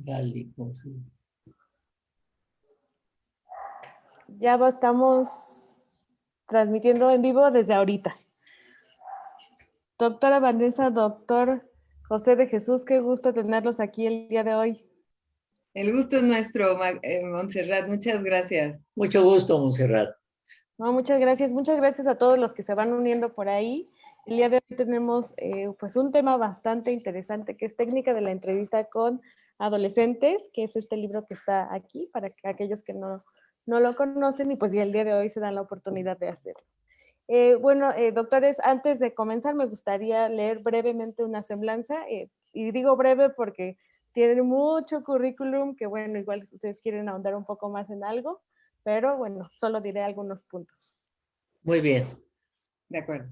Gálico, sí. Ya estamos transmitiendo en vivo desde ahorita. Doctora Vanessa, doctor José de Jesús, qué gusto tenerlos aquí el día de hoy. El gusto es nuestro, Montserrat. Muchas gracias. Mucho gusto, Montserrat. No, muchas gracias a todos los que se van uniendo por ahí. El día de hoy tenemos pues un tema bastante interesante que es técnica de la entrevista con adolescentes, que es este libro que está aquí para que aquellos que no lo conocen y pues ya el día de hoy se dan la oportunidad de hacerlo. Doctores, antes de comenzar me gustaría leer brevemente una semblanza, y digo breve porque tienen mucho currículum, que bueno, igual si ustedes quieren ahondar un poco más en algo, pero bueno, solo diré algunos puntos. Muy bien. De acuerdo.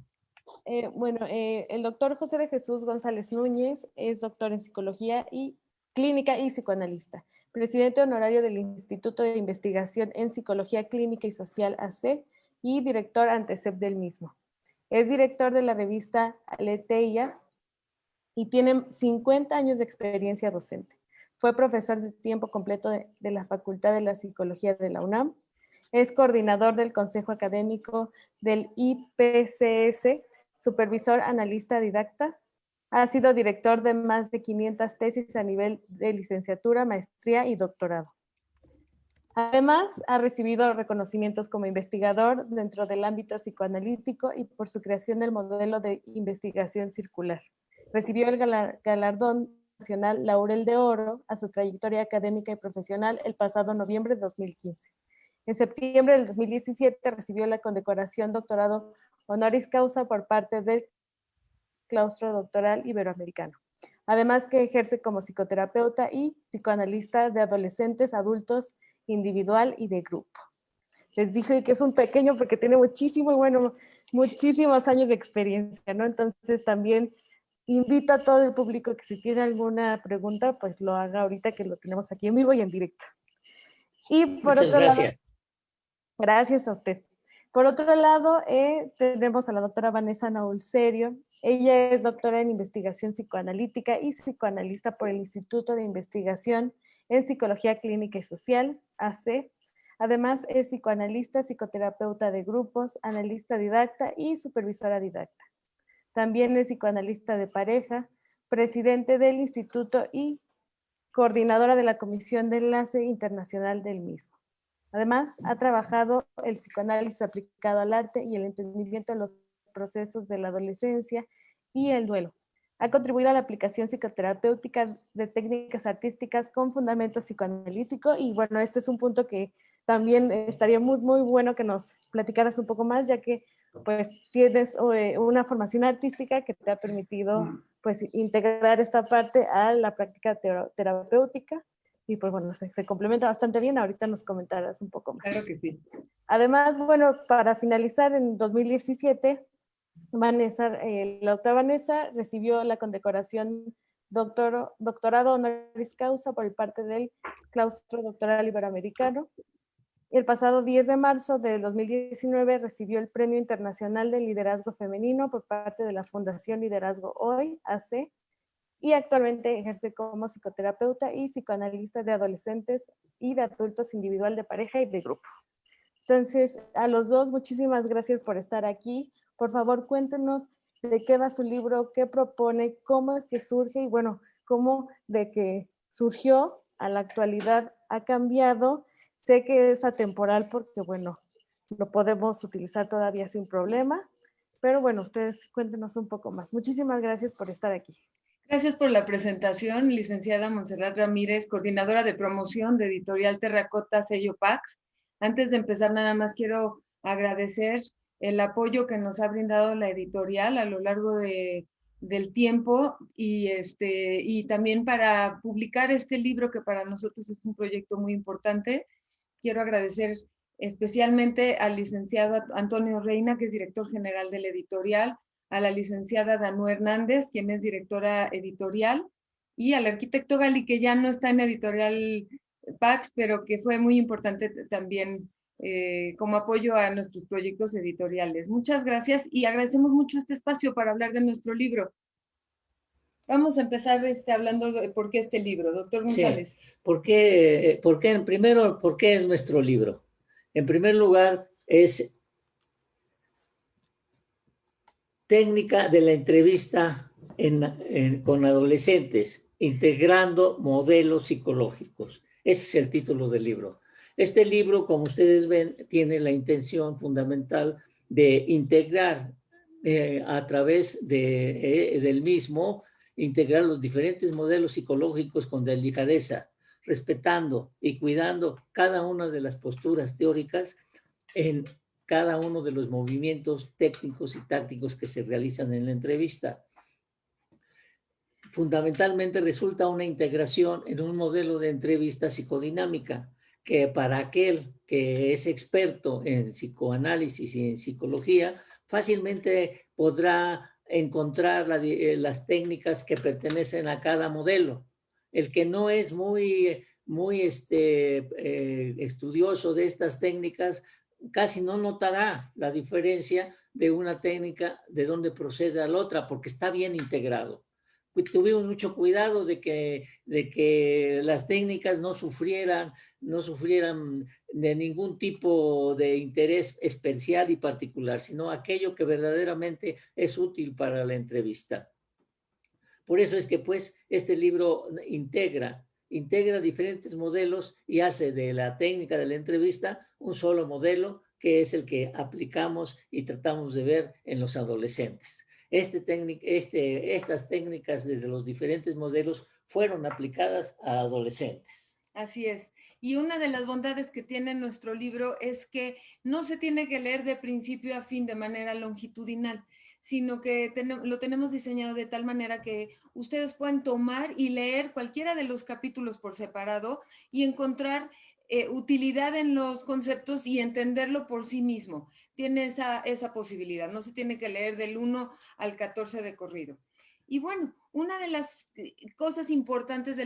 El doctor José de Jesús González Núñez es doctor en psicología y clínica y psicoanalista, presidente honorario del Instituto de Investigación en Psicología Clínica y Social AC y director ante CEP del mismo. Es director de la revista Aletheia y tiene 50 años de experiencia docente. Fue profesor de tiempo completo de la Facultad de la Psicología de la UNAM. Es coordinador del Consejo Académico del IPCS, supervisor analista didacta. Ha sido director de más de 500 tesis a nivel de licenciatura, maestría y doctorado. Además, ha recibido reconocimientos como investigador dentro del ámbito psicoanalítico y por su creación del modelo de investigación circular. Recibió el galardón nacional Laurel de Oro a su trayectoria académica y profesional el pasado noviembre de 2015. En septiembre del 2017 recibió la condecoración doctorado honoris causa por parte del Claustro Doctoral Iberoamericano. Además que ejerce como psicoterapeuta y psicoanalista de adolescentes, adultos, individual y de grupo. Les dije que es un pequeño porque tiene muchísimos años de experiencia, ¿no? Entonces también invito a todo el público que si tiene alguna pregunta, pues lo haga ahorita que lo tenemos aquí en vivo y en directo. Y por Muchas otro gracias. lado, gracias a usted. Por otro lado, tenemos a la doctora Vanessa Naulserio. Ella es doctora en investigación psicoanalítica y psicoanalista por el Instituto de Investigación en Psicología Clínica y Social, AC. Además, es psicoanalista, psicoterapeuta de grupos, analista didacta y supervisora didacta. También es psicoanalista de pareja, presidente del instituto y coordinadora de la Comisión de Enlace Internacional del mismo. Además, ha trabajado el psicoanálisis aplicado al arte y el entendimiento de los procesos de la adolescencia y el duelo. Ha contribuido a la aplicación psicoterapéutica de técnicas artísticas con fundamento psicoanalítico y bueno, este es un punto que también estaría muy bueno que nos platicaras un poco más, ya que pues tienes una formación artística que te ha permitido pues integrar esta parte a la práctica terapéutica. Y pues bueno, se complementa bastante bien. Ahorita nos comentarás un poco más. Claro que sí. Además, bueno, para finalizar, en 2017, la doctora Vanessa recibió la condecoración doctorado honoris causa por parte del Claustro Doctoral Iberoamericano. El pasado 10 de marzo de 2019 recibió el Premio Internacional de Liderazgo Femenino por parte de la Fundación Liderazgo Hoy, AC, y actualmente ejerce como psicoterapeuta y psicoanalista de adolescentes y de adultos individual, de pareja y de grupo. Entonces, a los dos, muchísimas gracias por estar aquí. Por favor, cuéntenos de qué va su libro, qué propone, cómo es que surge y bueno, cómo de que surgió a la actualidad ha cambiado. Sé que es atemporal porque bueno, lo podemos utilizar todavía sin problema, pero bueno, ustedes cuéntenos un poco más. Muchísimas gracias por estar aquí. Gracias por la presentación, licenciada Montserrat Ramírez, coordinadora de promoción de Editorial Terracota Sello Pax. Antes de empezar, nada más quiero agradecer el apoyo que nos ha brindado la editorial a lo largo del tiempo y también para publicar este libro que para nosotros es un proyecto muy importante. Quiero agradecer especialmente al licenciado Antonio Reina, que es director general de la editorial, a la licenciada Danú Hernández, quien es directora editorial, y al arquitecto Gali, que ya no está en editorial Pax, pero que fue muy importante también como apoyo a nuestros proyectos editoriales. Muchas gracias y agradecemos mucho este espacio para hablar de nuestro libro. Vamos a empezar hablando de por qué este libro, doctor Sí. González. ¿Por qué, primero, por qué es nuestro libro? En primer lugar, es técnica de la entrevista con adolescentes, integrando modelos psicológicos. Ese es el título del libro. Este libro, como ustedes ven, tiene la intención fundamental de integrar a través del mismo, integrar los diferentes modelos psicológicos con delicadeza, respetando y cuidando cada una de las posturas teóricas en cada uno de los movimientos técnicos y tácticos que se realizan en la entrevista. Fundamentalmente resulta una integración en un modelo de entrevista psicodinámica que para aquel que es experto en psicoanálisis y en psicología fácilmente podrá encontrar las técnicas que pertenecen a cada modelo. El que no es muy estudioso de estas técnicas casi no notará la diferencia de una técnica de dónde procede a la otra porque está bien integrado. Tuvimos mucho cuidado de que las técnicas no sufrieran de ningún tipo de interés especial y particular, sino aquello que verdaderamente es útil para la entrevista. Por eso es que pues este libro integra diferentes modelos y hace de la técnica de la entrevista un solo modelo que es el que aplicamos y tratamos de ver en los adolescentes. Estas técnicas de los diferentes modelos fueron aplicadas a adolescentes. Así es. Y una de las bondades que tiene nuestro libro es que no se tiene que leer de principio a fin de manera longitudinal, sino que lo tenemos diseñado de tal manera que ustedes pueden tomar y leer cualquiera de los capítulos por separado y encontrar utilidad en los conceptos y entenderlo por sí mismo. Tiene esa posibilidad, no se tiene que leer del 1 al 14 de corrido. Y bueno, una de las cosas importantes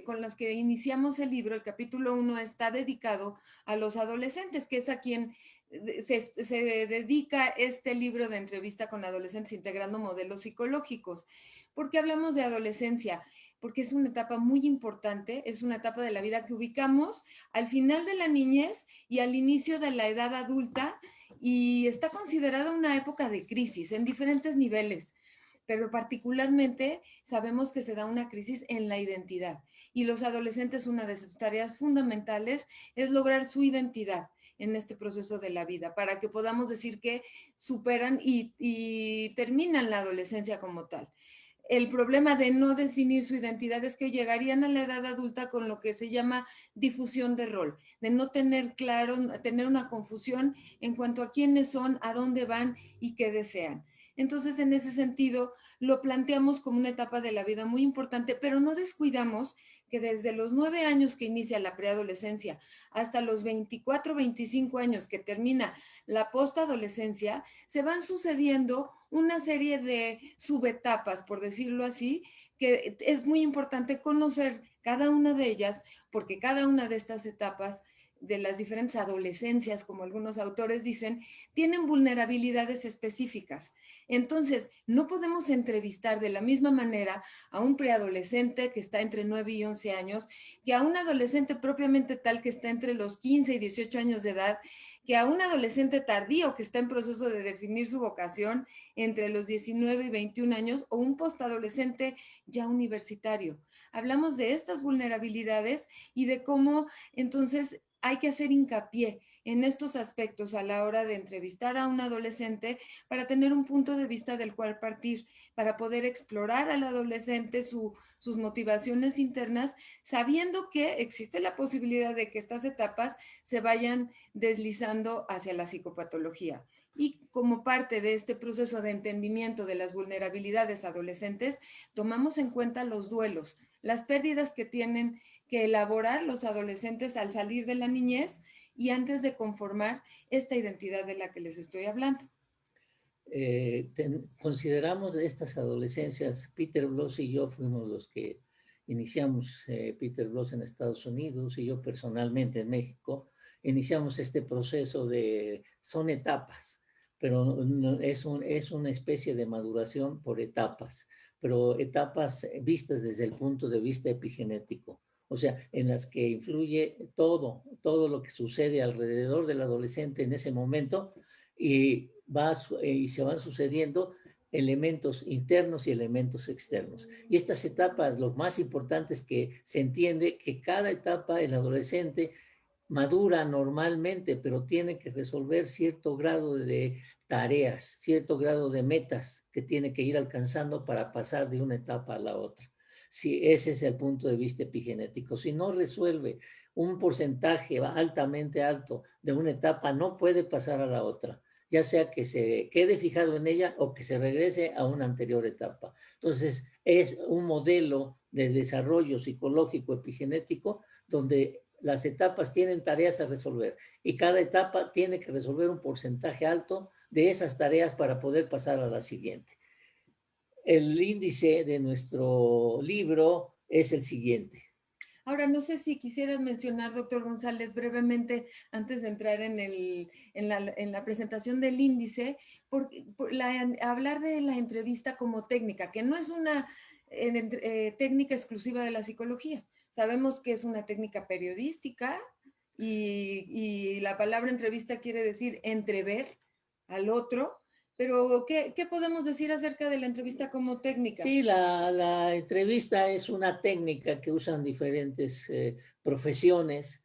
con las que iniciamos el libro, el capítulo 1, está dedicado a los adolescentes, que es a quien se dedica este libro de entrevista con adolescentes integrando modelos psicológicos. ¿Por qué hablamos de adolescencia? Porque es una etapa muy importante, es una etapa de la vida que ubicamos al final de la niñez y al inicio de la edad adulta y está considerada una época de crisis en diferentes niveles, pero particularmente sabemos que se da una crisis en la identidad y los adolescentes, una de sus tareas fundamentales es lograr su identidad en este proceso de la vida, para que podamos decir que superan y terminan la adolescencia como tal. El problema de no definir su identidad es que llegarían a la edad adulta con lo que se llama difusión de rol, de no tener claro, tener una confusión en cuanto a quiénes son, a dónde van y qué desean. Entonces, en ese sentido, lo planteamos como una etapa de la vida muy importante, pero no descuidamos que desde los 9 años que inicia la preadolescencia hasta los 24, 25 años que termina la postadolescencia, se van sucediendo una serie de subetapas, por decirlo así, que es muy importante conocer cada una de ellas, porque cada una de estas etapas de las diferentes adolescencias, como algunos autores dicen, tienen vulnerabilidades específicas. Entonces, no podemos entrevistar de la misma manera a un preadolescente que está entre 9 y 11 años, que a un adolescente propiamente tal que está entre los 15 y 18 años de edad, que a un adolescente tardío que está en proceso de definir su vocación entre los 19 y 21 años o un postadolescente ya universitario. Hablamos de estas vulnerabilidades y de cómo entonces hay que hacer hincapié en estos aspectos a la hora de entrevistar a un adolescente para tener un punto de vista del cual partir, para poder explorar al adolescente sus motivaciones internas, sabiendo que existe la posibilidad de que estas etapas se vayan deslizando hacia la psicopatología. Y como parte de este proceso de entendimiento de las vulnerabilidades adolescentes, tomamos en cuenta los duelos, las pérdidas que tienen que elaborar los adolescentes al salir de la niñez y antes de conformar esta identidad de la que les estoy hablando. Consideramos estas adolescencias, Peter Bloss y yo fuimos los que iniciamos, Peter Bloss en Estados Unidos y yo personalmente en México, iniciamos este proceso son etapas, pero es una especie de maduración por etapas, pero etapas vistas desde el punto de vista epigenético. O sea, en las que influye todo lo que sucede alrededor del adolescente en ese momento y se van sucediendo elementos internos y elementos externos. Y estas etapas, lo más importante es que se entiende que cada etapa, el adolescente madura normalmente, pero tiene que resolver cierto grado de tareas, cierto grado de metas que tiene que ir alcanzando para pasar de una etapa a la otra. Si ese es el punto de vista epigenético. Si no resuelve un porcentaje altamente alto de una etapa, no puede pasar a la otra, ya sea que se quede fijado en ella o que se regrese a una anterior etapa. Entonces, es un modelo de desarrollo psicológico epigenético donde las etapas tienen tareas a resolver y cada etapa tiene que resolver un porcentaje alto de esas tareas para poder pasar a la siguiente. El índice de nuestro libro es el siguiente. Ahora, no sé si quisieras mencionar, doctor González, brevemente, antes de entrar en la presentación del índice, hablar de la entrevista como técnica, que no es una técnica exclusiva de la psicología. Sabemos que es una técnica periodística y la palabra entrevista quiere decir entrever al otro. Pero, ¿qué podemos decir acerca de la entrevista como técnica? Sí, la entrevista es una técnica que usan diferentes profesiones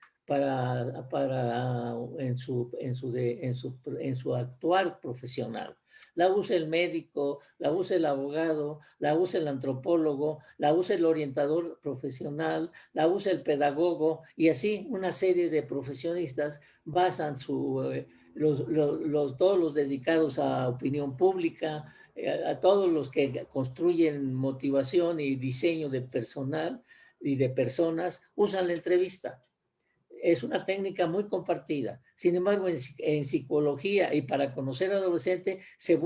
en su actuar profesional. La usa el médico, la usa el abogado, la usa el antropólogo, la usa el orientador profesional, la usa el pedagogo y así una serie de profesionistas basan todos los dedicados a opinión pública, a todos los que construyen motivación y diseño de personal y de personas, usan la entrevista. Es una técnica muy compartida. Sin embargo, en psicología y para conocer adolescentes se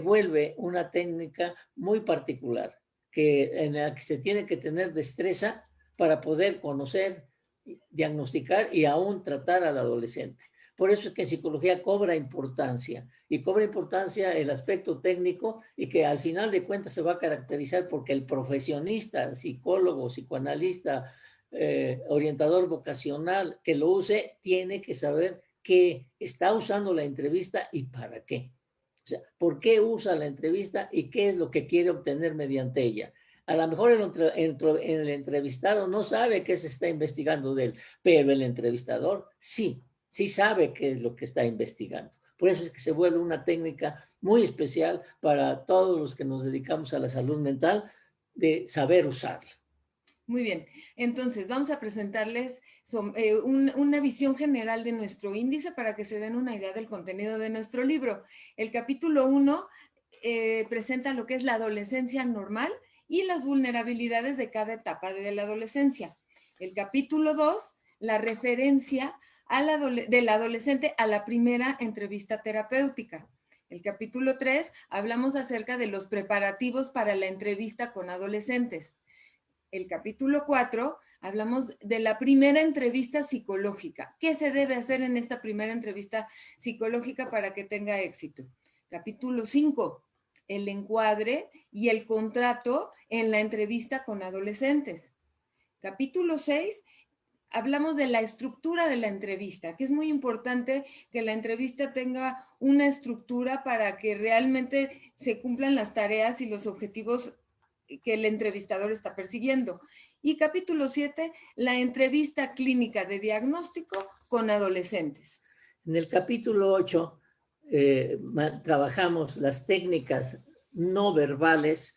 vuelve una técnica muy particular, en la que se tiene que tener destreza para poder conocer, diagnosticar y aún tratar al adolescente. Por eso es que en psicología cobra importancia el aspecto técnico y que al final de cuentas se va a caracterizar porque el profesionista, el psicólogo, psicoanalista, orientador vocacional que lo use, tiene que saber que está usando la entrevista y para qué. O sea, ¿por qué usa la entrevista y qué es lo que quiere obtener mediante ella? A lo mejor el entrevistado no sabe qué se está investigando de él, pero el entrevistador sí sabe qué es lo que está investigando. Por eso es que se vuelve una técnica muy especial para todos los que nos dedicamos a la salud mental, de saber usarla. Muy bien, entonces vamos a presentarles una visión general de nuestro índice para que se den una idea del contenido de nuestro libro. El capítulo 1 presenta lo que es la adolescencia normal y las vulnerabilidades de cada etapa de la adolescencia. El capítulo 2, la referencia del adolescente a la primera entrevista terapéutica. El capítulo 3, hablamos acerca de los preparativos para la entrevista con adolescentes. El capítulo 4, hablamos de la primera entrevista psicológica. ¿Qué se debe hacer en esta primera entrevista psicológica para que tenga éxito? Capítulo 5, el encuadre y el contrato en la entrevista con adolescentes. Capítulo 6, hablamos de la estructura de la entrevista, que es muy importante que la entrevista tenga una estructura para que realmente se cumplan las tareas y los objetivos que el entrevistador está persiguiendo. Y capítulo 7, la entrevista clínica de diagnóstico con adolescentes. En el capítulo 8 trabajamos las técnicas no verbales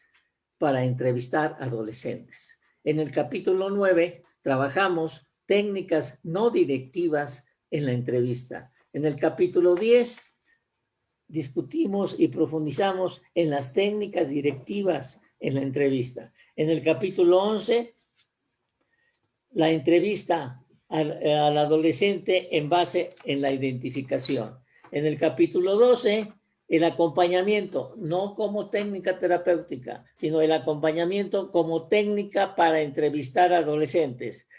para entrevistar adolescentes. En el capítulo 9 trabajamos técnicas no directivas en la entrevista. En el capítulo 10 discutimos y profundizamos en las técnicas directivas en la entrevista. En el capítulo 11, la entrevista al adolescente en base en la identificación. En el capítulo 12, el acompañamiento, no como técnica terapéutica, sino el acompañamiento como técnica para entrevistar a adolescentes.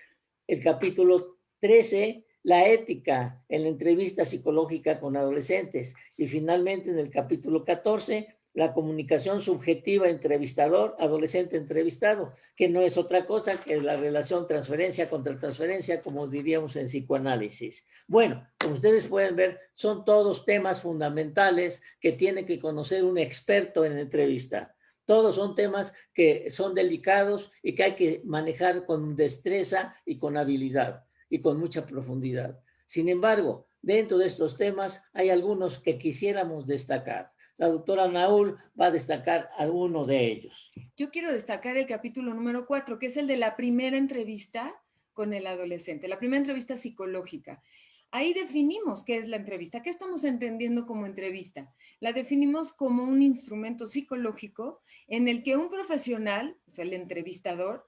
El capítulo 13, la ética en la entrevista psicológica con adolescentes. Y finalmente, en el capítulo 14, la comunicación subjetiva entrevistador, adolescente entrevistado, que no es otra cosa que la relación transferencia contra transferencia, como diríamos en psicoanálisis. Bueno, como ustedes pueden ver, son todos temas fundamentales que tiene que conocer un experto en entrevista. Todos son temas que son delicados y que hay que manejar con destreza y con habilidad y con mucha profundidad. Sin embargo, dentro de estos temas hay algunos que quisiéramos destacar. La doctora Naul va a destacar alguno de ellos. Yo quiero destacar el capítulo número 4, que es el de la primera entrevista con el adolescente, la primera entrevista psicológica. Ahí definimos qué es la entrevista, qué estamos entendiendo como entrevista. La definimos como un instrumento psicológico en el que un profesional, o sea, el entrevistador,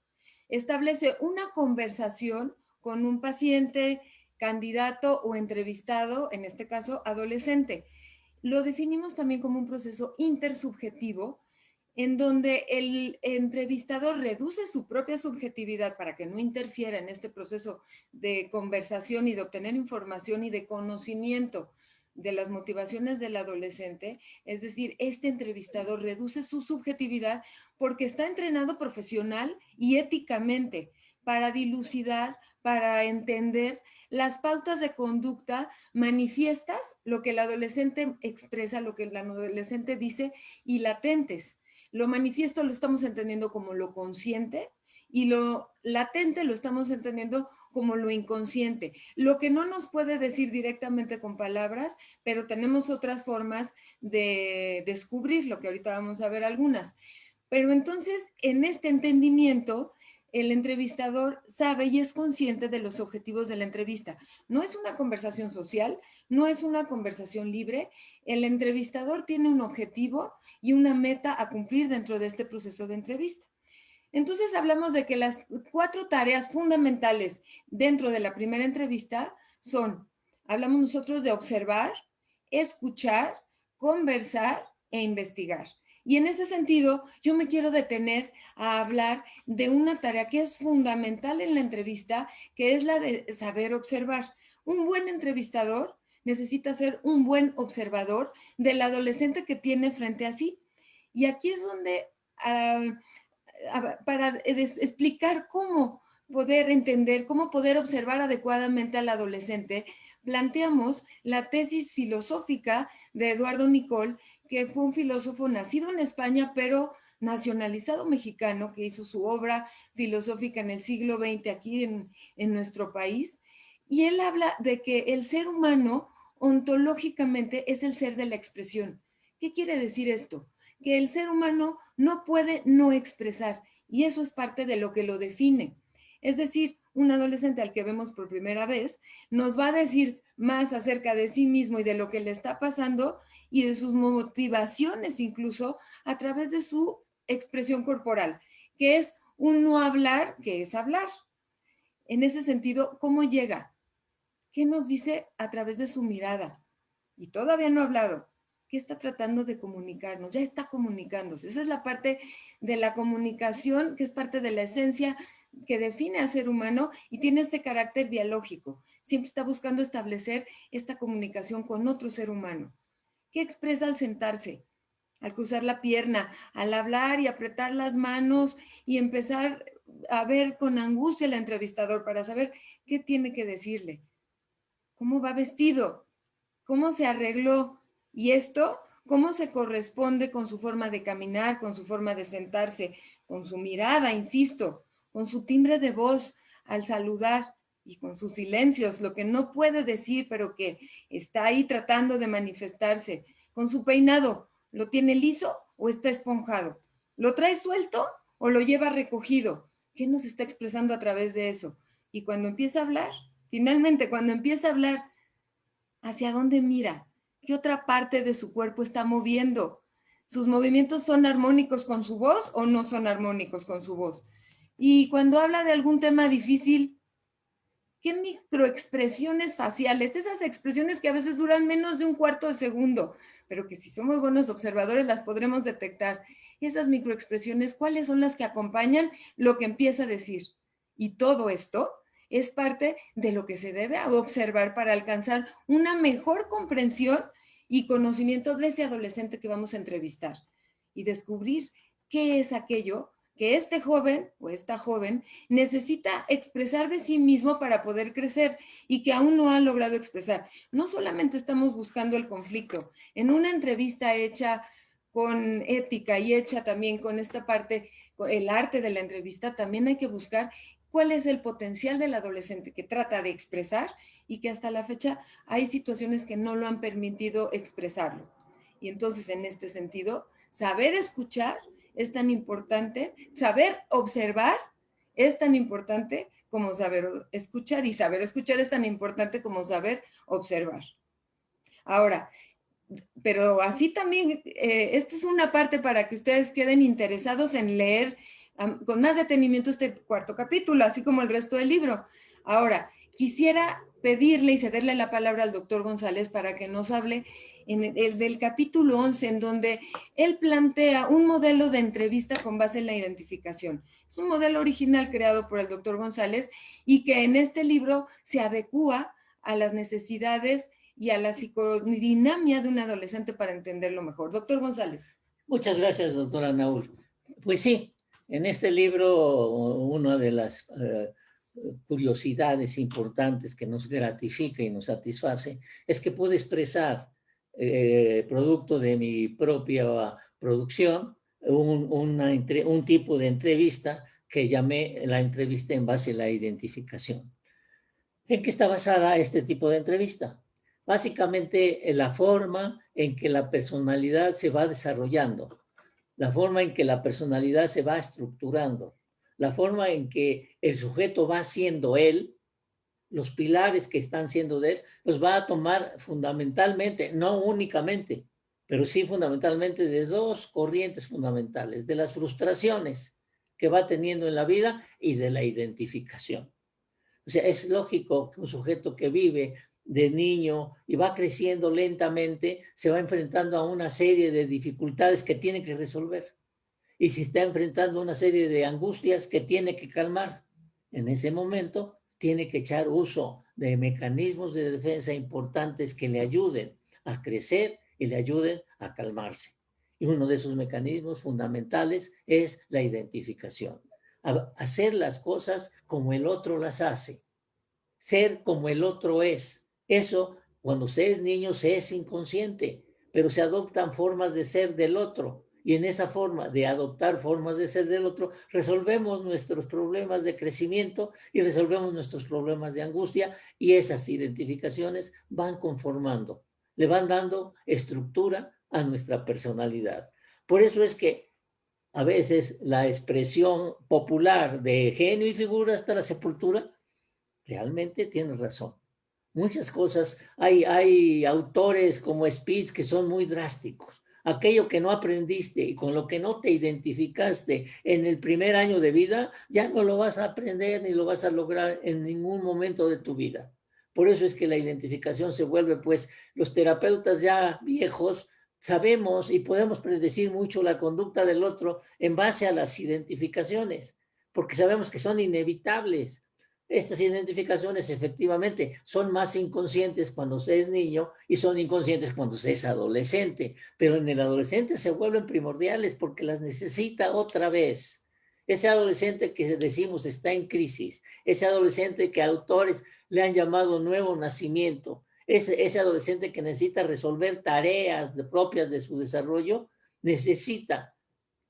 establece una conversación con un paciente, candidato o entrevistado, en este caso, adolescente. Lo definimos también como un proceso intersubjetivo en donde el entrevistador reduce su propia subjetividad para que no interfiera en este proceso de conversación y de obtener información y de conocimiento de las motivaciones del adolescente. Es decir, este entrevistador reduce su subjetividad porque está entrenado profesional y éticamente para dilucidar, para entender las pautas de conducta manifiestas, lo que el adolescente expresa, lo que el adolescente dice, y latentes. Lo manifiesto lo estamos entendiendo como lo consciente y lo latente lo estamos entendiendo como lo inconsciente. Lo que no nos puede decir directamente con palabras, pero tenemos otras formas de descubrir, lo que ahorita vamos a ver algunas. Pero entonces, en este entendimiento, el entrevistador sabe y es consciente de los objetivos de la entrevista. No es una conversación social, no es una conversación libre. El entrevistador tiene un objetivo y una meta a cumplir dentro de este proceso de entrevista. Entonces hablamos de que las 4 tareas fundamentales dentro de la primera entrevista son, hablamos nosotros de observar, escuchar, conversar e investigar. Y en ese sentido, yo me quiero detener a hablar de una tarea que es fundamental en la entrevista, que es la de saber observar. Un buen entrevistador necesita ser un buen observador del adolescente que tiene frente a sí. Y aquí es donde, para explicar cómo poder entender, cómo poder observar adecuadamente al adolescente, planteamos la tesis filosófica de Eduardo Nicol, que fue un filósofo nacido en España, pero nacionalizado mexicano, que hizo su obra filosófica en el siglo XX aquí en nuestro país. Y él habla de que el ser humano ontológicamente es el ser de la expresión. ¿Qué quiere decir esto? Que el ser humano no puede no expresar, y eso es parte de lo que lo define. Es decir, un adolescente al que vemos por primera vez nos va a decir más acerca de sí mismo y de lo que le está pasando y de sus motivaciones incluso a través de su expresión corporal, que es un no hablar, que es hablar. En ese sentido, ¿cómo llega? ¿Qué nos dice a través de su mirada? Y todavía no ha hablado. ¿Qué está tratando de comunicarnos? Ya está comunicándose. Esa es la parte de la comunicación, que es parte de la esencia que define al ser humano y tiene este carácter dialógico. Siempre está buscando establecer esta comunicación con otro ser humano. ¿Qué expresa al sentarse? Al cruzar la pierna, al hablar y apretar las manos y empezar a ver con angustia al entrevistador para saber qué tiene que decirle. ¿Cómo va vestido? ¿Cómo se arregló? Y esto, ¿cómo se corresponde con su forma de caminar, con su forma de sentarse, con su mirada, insisto, con su timbre de voz al saludar y con sus silencios, lo que no puede decir, pero que está ahí tratando de manifestarse, con su peinado, ¿lo tiene liso o está esponjado? ¿Lo trae suelto o lo lleva recogido? ¿Qué nos está expresando a través de eso? Y cuando empieza a hablar, finalmente, cuando empieza a hablar, ¿hacia dónde mira? ¿Qué otra parte de su cuerpo está moviendo? ¿Sus movimientos son armónicos con su voz o no son armónicos con su voz? Y cuando habla de algún tema difícil, ¿qué microexpresiones faciales? Esas expresiones que a veces duran menos de un cuarto de segundo, pero que si somos buenos observadores las podremos detectar. Esas microexpresiones, ¿cuáles son las que acompañan lo que empieza a decir? Y todo esto es parte de lo que se debe observar para alcanzar una mejor comprensión y conocimiento de ese adolescente que vamos a entrevistar. y descubrir qué es aquello que este joven o esta joven necesita expresar de sí mismo para poder crecer y que aún no ha logrado expresar. No solamente estamos buscando el conflicto, en una entrevista hecha con ética y hecha también con esta parte, con el arte de la entrevista, también hay que buscar cuál es el potencial del adolescente que trata de expresar y que hasta la fecha hay situaciones que no lo han permitido expresarlo. Y entonces, en este sentido, saber escuchar es tan importante, saber observar es tan importante como saber escuchar, y saber escuchar es tan importante como saber observar. Ahora, pero así también, esta es una parte para que ustedes queden interesados en leer con más detenimiento este cuarto capítulo, así como el resto del libro. Ahora, quisiera pedirle y cederle la palabra al doctor González para que nos hable en el del capítulo 11, en donde él plantea un modelo de entrevista con base en la identificación. Es un modelo original creado por el doctor González y que en este libro se adecúa a las necesidades y a la psicodinamia de un adolescente para entenderlo mejor. Doctor González. Muchas gracias, doctora Naul. Pues sí, en este libro una de las curiosidades importantes que nos gratifica y nos satisface es que puedo expresar, producto de mi propia producción, un tipo de entrevista que llamé la entrevista en base a la identificación. ¿En qué está basada este tipo de entrevista? Básicamente en la forma en que la personalidad se va desarrollando, la forma en que la personalidad se va estructurando, la forma en que el sujeto va siendo él, los pilares que están siendo de él, los va a tomar fundamentalmente, no únicamente, pero sí fundamentalmente de dos corrientes fundamentales, de las frustraciones que va teniendo en la vida y de la identificación. O sea, es lógico que un sujeto que vive de niño y va creciendo lentamente se va enfrentando a una serie de dificultades que tiene que resolver. Y se está enfrentando a una serie de angustias que tiene que calmar. En ese momento tiene que echar uso de mecanismos de defensa importantes que le ayuden a crecer y le ayuden a calmarse. Y uno de esos mecanismos fundamentales es la identificación. Hacer las cosas como el otro las hace. Ser como el otro es. Eso, cuando se es niño, se es inconsciente, pero se adoptan formas de ser del otro. Y en esa forma de adoptar formas de ser del otro, resolvemos nuestros problemas de crecimiento y resolvemos nuestros problemas de angustia, y esas identificaciones van conformando, le van dando estructura a nuestra personalidad. Por eso es que a veces la expresión popular de genio y figura hasta la sepultura realmente tiene razón. Muchas cosas, hay autores como Spitz que son muy drásticos. Aquello que no aprendiste y con lo que no te identificaste en el primer año de vida, ya no lo vas a aprender ni lo vas a lograr en ningún momento de tu vida. Por eso es que la identificación se vuelve, pues, los terapeutas ya viejos sabemos y podemos predecir mucho la conducta del otro en base a las identificaciones, porque sabemos que son inevitables. Estas identificaciones efectivamente son más inconscientes cuando se es niño y son inconscientes cuando se es adolescente, pero en el adolescente se vuelven primordiales porque las necesita otra vez. Ese adolescente que decimos está en crisis, ese adolescente que autores le han llamado nuevo nacimiento, ese adolescente que necesita resolver tareas propias de su desarrollo, necesita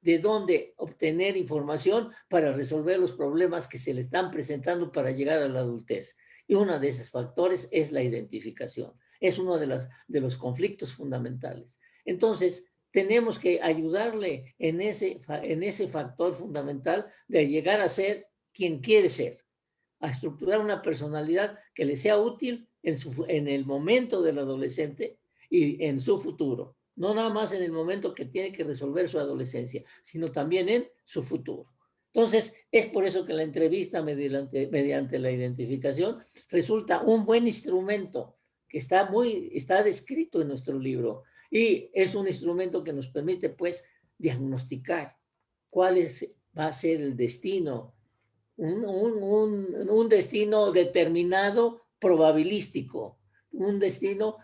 de dónde obtener información para resolver los problemas que se le están presentando para llegar a la adultez. Y uno de esos factores es la identificación. Es uno de los conflictos fundamentales. Entonces, tenemos que ayudarle en ese factor fundamental de llegar a ser quien quiere ser, a estructurar una personalidad que le sea útil en el momento del adolescente y en su futuro. No nada más en el momento que tiene que resolver su adolescencia, sino también en su futuro. Entonces, es por eso que la entrevista mediante la identificación resulta un buen instrumento que está descrito en nuestro libro, y es un instrumento que nos permite, pues, diagnosticar cuál va a ser el destino, un destino determinado, probabilístico, un destino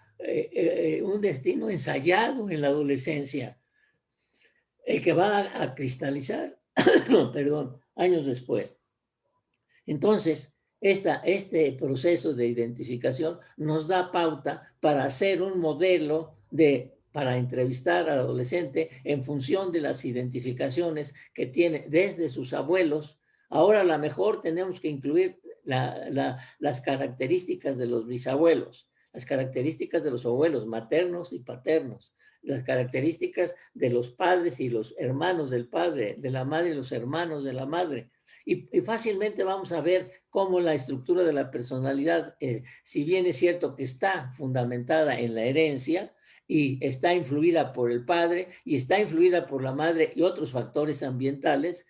ensayado en la adolescencia. el que va a cristalizar, perdón, años después. Entonces, este proceso de identificación nos da pauta para hacer un modelo para entrevistar al adolescente en función de las identificaciones que tiene desde sus abuelos. Ahora a lo mejor tenemos que incluir las características de los bisabuelos, las características de los abuelos maternos y paternos, las características de los padres y los hermanos del padre, de la madre y los hermanos de la madre. Y fácilmente vamos a ver cómo la estructura de la personalidad, si bien es cierto que está fundamentada en la herencia y está influida por el padre y está influida por la madre y otros factores ambientales,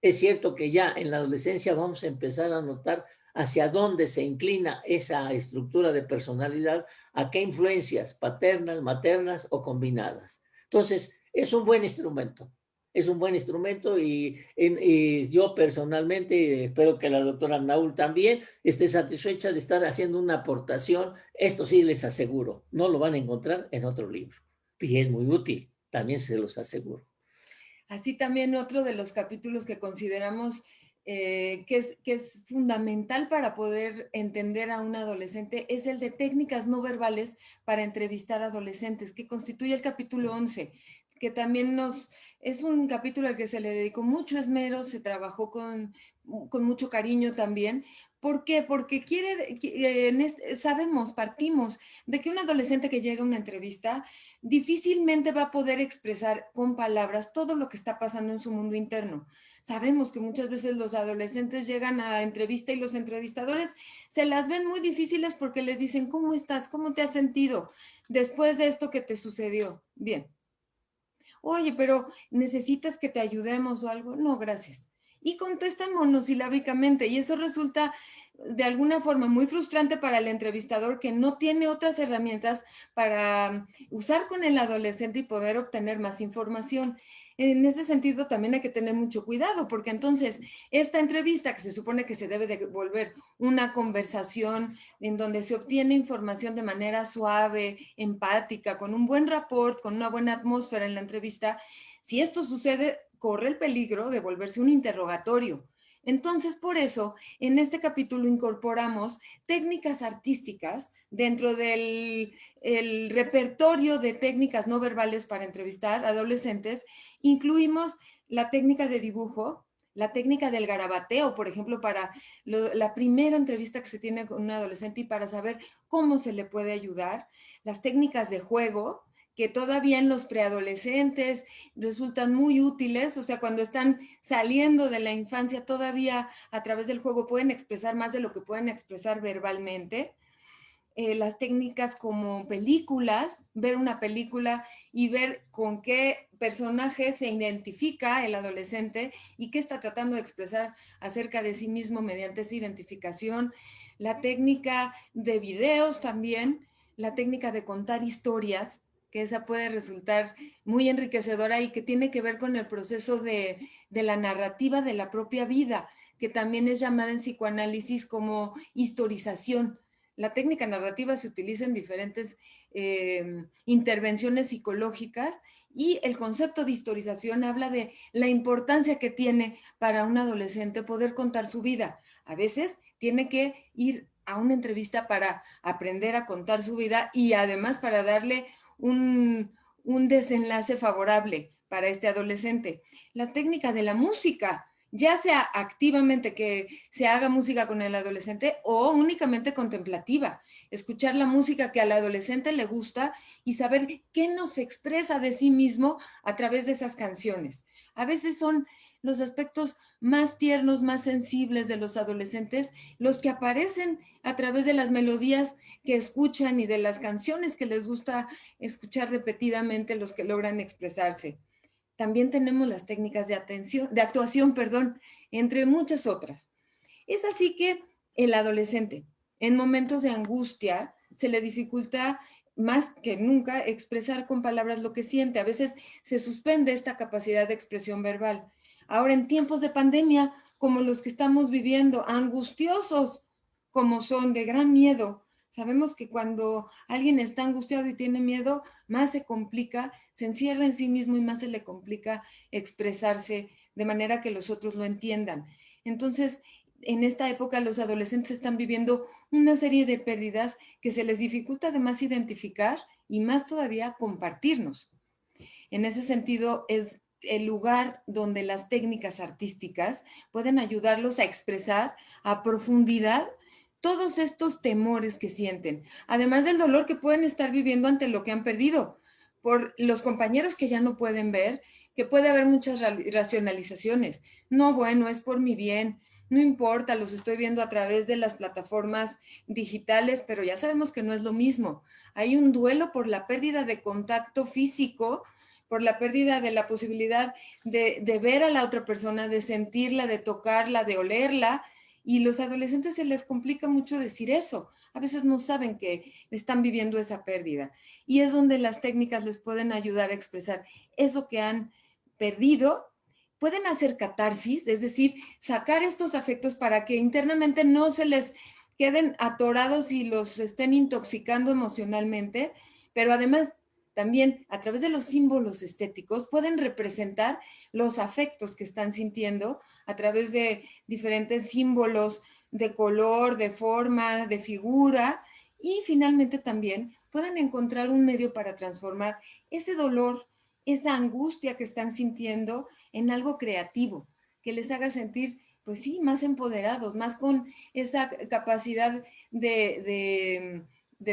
es cierto que ya en la adolescencia vamos a empezar a notar hacia dónde se inclina esa estructura de personalidad, a qué influencias paternas, maternas o combinadas. Entonces, es un buen instrumento. Es un buen instrumento y yo personalmente, espero que la doctora Naul también esté satisfecha de estar haciendo una aportación. Esto sí les aseguro, no lo van a encontrar en otro libro. Y es muy útil, también se los aseguro. Así también otro de los capítulos que consideramos que es fundamental para poder entender a un adolescente es el de técnicas no verbales para entrevistar a adolescentes, que constituye el capítulo 11, que también es un capítulo al que se le dedicó mucho esmero, se trabajó con mucho cariño también. ¿Por qué? Porque partimos de que un adolescente que llega a una entrevista difícilmente va a poder expresar con palabras todo lo que está pasando en su mundo interno. Sabemos que muchas veces los adolescentes llegan a entrevista y los entrevistadores se las ven muy difíciles porque les dicen, ¿cómo estás? ¿Cómo te has sentido después de esto que te sucedió? Bien. Oye, pero ¿necesitas que te ayudemos o algo? No, gracias. Y contestan monosilábicamente y eso resulta de alguna forma muy frustrante para el entrevistador que no tiene otras herramientas para usar con el adolescente y poder obtener más información. En ese sentido también hay que tener mucho cuidado porque entonces esta entrevista que se supone que se debe de volver una conversación en donde se obtiene información de manera suave, empática, con un buen rapport, con una buena atmósfera en la entrevista, si esto sucede, corre el peligro de volverse un interrogatorio. Entonces, por eso, en este capítulo incorporamos técnicas artísticas dentro del repertorio de técnicas no verbales para entrevistar adolescentes. Incluimos la técnica de dibujo, la técnica del garabateo, por ejemplo, para la primera entrevista que se tiene con un adolescente y para saber cómo se le puede ayudar, las técnicas de juego, que todavía en los preadolescentes resultan muy útiles, o sea, cuando están saliendo de la infancia, todavía a través del juego pueden expresar más de lo que pueden expresar verbalmente. Las técnicas como películas, ver una película y ver con qué personaje se identifica el adolescente y qué está tratando de expresar acerca de sí mismo mediante esa identificación. La técnica de videos también, la técnica de contar historias, que esa puede resultar muy enriquecedora y que tiene que ver con el proceso de la narrativa de la propia vida, que también es llamada en psicoanálisis como historización. La técnica narrativa se utiliza en diferentes intervenciones psicológicas y el concepto de historización habla de la importancia que tiene para un adolescente poder contar su vida. A veces tiene que ir a una entrevista para aprender a contar su vida y además para darle un desenlace favorable para este adolescente. La técnica de la música, ya sea activamente que se haga música con el adolescente o únicamente contemplativa. Escuchar la música que al adolescente le gusta y saber qué nos expresa de sí mismo a través de esas canciones. A veces son los aspectos más tiernos, más sensibles de los adolescentes, los que aparecen a través de las melodías que escuchan y de las canciones que les gusta escuchar repetidamente, los que logran expresarse. También tenemos las técnicas de actuación, entre muchas otras. Es así que el adolescente, en momentos de angustia, se le dificulta más que nunca expresar con palabras lo que siente. A veces se suspende esta capacidad de expresión verbal. Ahora, en tiempos de pandemia, como los que estamos viviendo, angustiosos como son, de gran miedo, Sabemos que cuando alguien está angustiado y tiene miedo, más se complica, se encierra en sí mismo y más se le complica expresarse de manera que los otros lo entiendan. Entonces, en esta época los adolescentes están viviendo una serie de pérdidas que se les dificulta además identificar y más todavía compartirnos. En ese sentido, es el lugar donde las técnicas artísticas pueden ayudarlos a expresar a profundidad todos estos temores que sienten, además del dolor que pueden estar viviendo ante lo que han perdido, por los compañeros que ya no pueden ver, que puede haber muchas racionalizaciones. No, bueno, es por mi bien, no importa, los estoy viendo a través de las plataformas digitales, pero ya sabemos que no es lo mismo. Hay un duelo por la pérdida de contacto físico, por la pérdida de la posibilidad de ver a la otra persona, de sentirla, de tocarla, de olerla, y los adolescentes se les complica mucho decir eso. A veces no saben que están viviendo esa pérdida. Y es donde las técnicas les pueden ayudar a expresar eso que han perdido. Pueden hacer catarsis, es decir, sacar estos afectos para que internamente no se les queden atorados y los estén intoxicando emocionalmente, pero además también a través de los símbolos estéticos pueden representar los afectos que están sintiendo a través de diferentes símbolos de color, de forma, de figura, y finalmente también pueden encontrar un medio para transformar ese dolor, esa angustia que están sintiendo en algo creativo, que les haga sentir, pues sí, más empoderados, más con esa capacidad de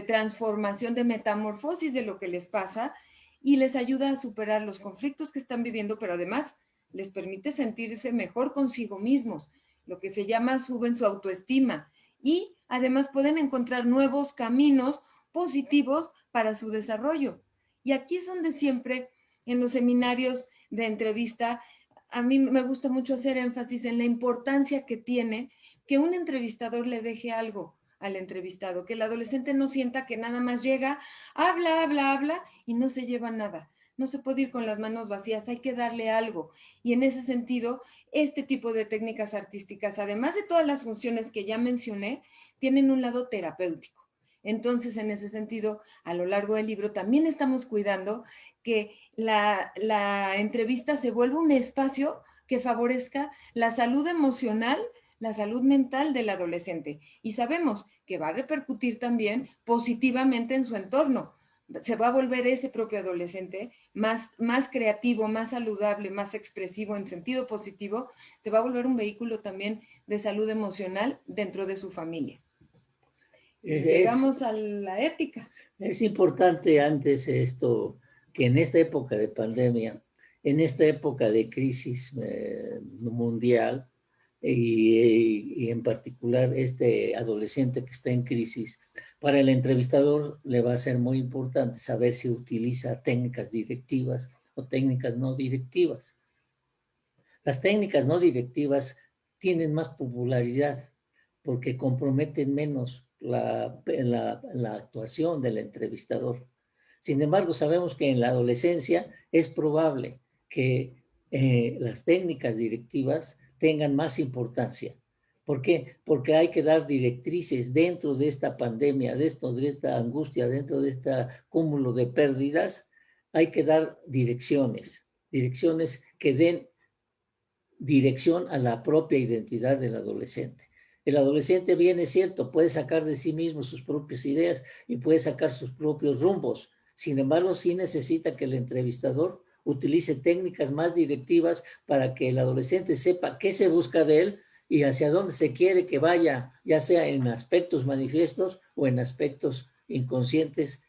transformación, de metamorfosis de lo que les pasa, y les ayuda a superar los conflictos que están viviendo, pero además les permite sentirse mejor consigo mismos, lo que se llama suben su autoestima, y además pueden encontrar nuevos caminos positivos para su desarrollo. Y aquí es donde siempre en los seminarios de entrevista a mí me gusta mucho hacer énfasis en la importancia que tiene que un entrevistador le deje algo al entrevistado, que el adolescente no sienta que nada más llega, habla, habla, habla y no se lleva nada. No se puede ir con las manos vacías, hay que darle algo. Y en ese sentido, este tipo de técnicas artísticas, además de todas las funciones que ya mencioné, tienen un lado terapéutico. Entonces, en ese sentido, a lo largo del libro también estamos cuidando que la entrevista se vuelva un espacio que favorezca la salud emocional, la salud mental del adolescente. Y sabemos que va a repercutir también positivamente en su entorno. Se va a volver ese propio adolescente más creativo, más saludable, más expresivo en sentido positivo. Se va a volver un vehículo también de salud emocional dentro de su familia. Llegamos a la ética. Es importante antes esto, que en esta época de pandemia, en esta época de crisis mundial, y en particular este adolescente que está en crisis, para el entrevistador le va a ser muy importante saber si utiliza técnicas directivas o técnicas no directivas. Las técnicas no directivas tienen más popularidad porque comprometen menos la actuación del entrevistador. Sin embargo, sabemos que en la adolescencia es probable que las técnicas directivas tengan más importancia. ¿Por qué? Porque hay que dar directrices dentro de esta pandemia, de esta angustia, dentro de este cúmulo de pérdidas. Hay que dar direcciones que den dirección a la propia identidad del adolescente. El adolescente, bien es cierto, puede sacar de sí mismo sus propias ideas y puede sacar sus propios rumbos. Sin embargo, sí necesita que el entrevistador utilice técnicas más directivas para que el adolescente sepa qué se busca de él y hacia dónde se quiere que vaya, ya sea en aspectos manifiestos o en aspectos inconscientes.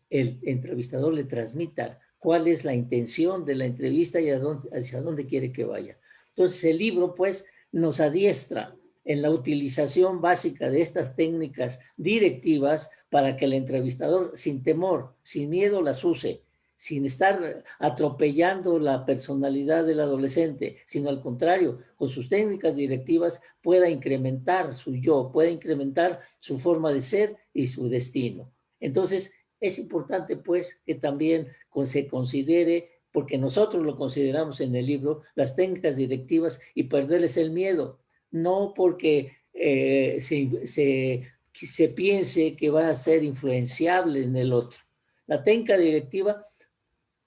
El entrevistador le transmita cuál es la intención de la entrevista y hacia dónde quiere que vaya. Entonces el libro pues nos adiestra en la utilización básica de estas técnicas directivas para que el entrevistador sin temor, sin miedo las use, sin estar atropellando la personalidad del adolescente, sino al contrario, con sus técnicas directivas pueda incrementar su yo, pueda incrementar su forma de ser y su destino. Entonces es importante pues que también se considere, porque nosotros lo consideramos en el libro, las técnicas directivas y perderles el miedo, no porque se que se piense que va a ser influenciable en el otro. La técnica directiva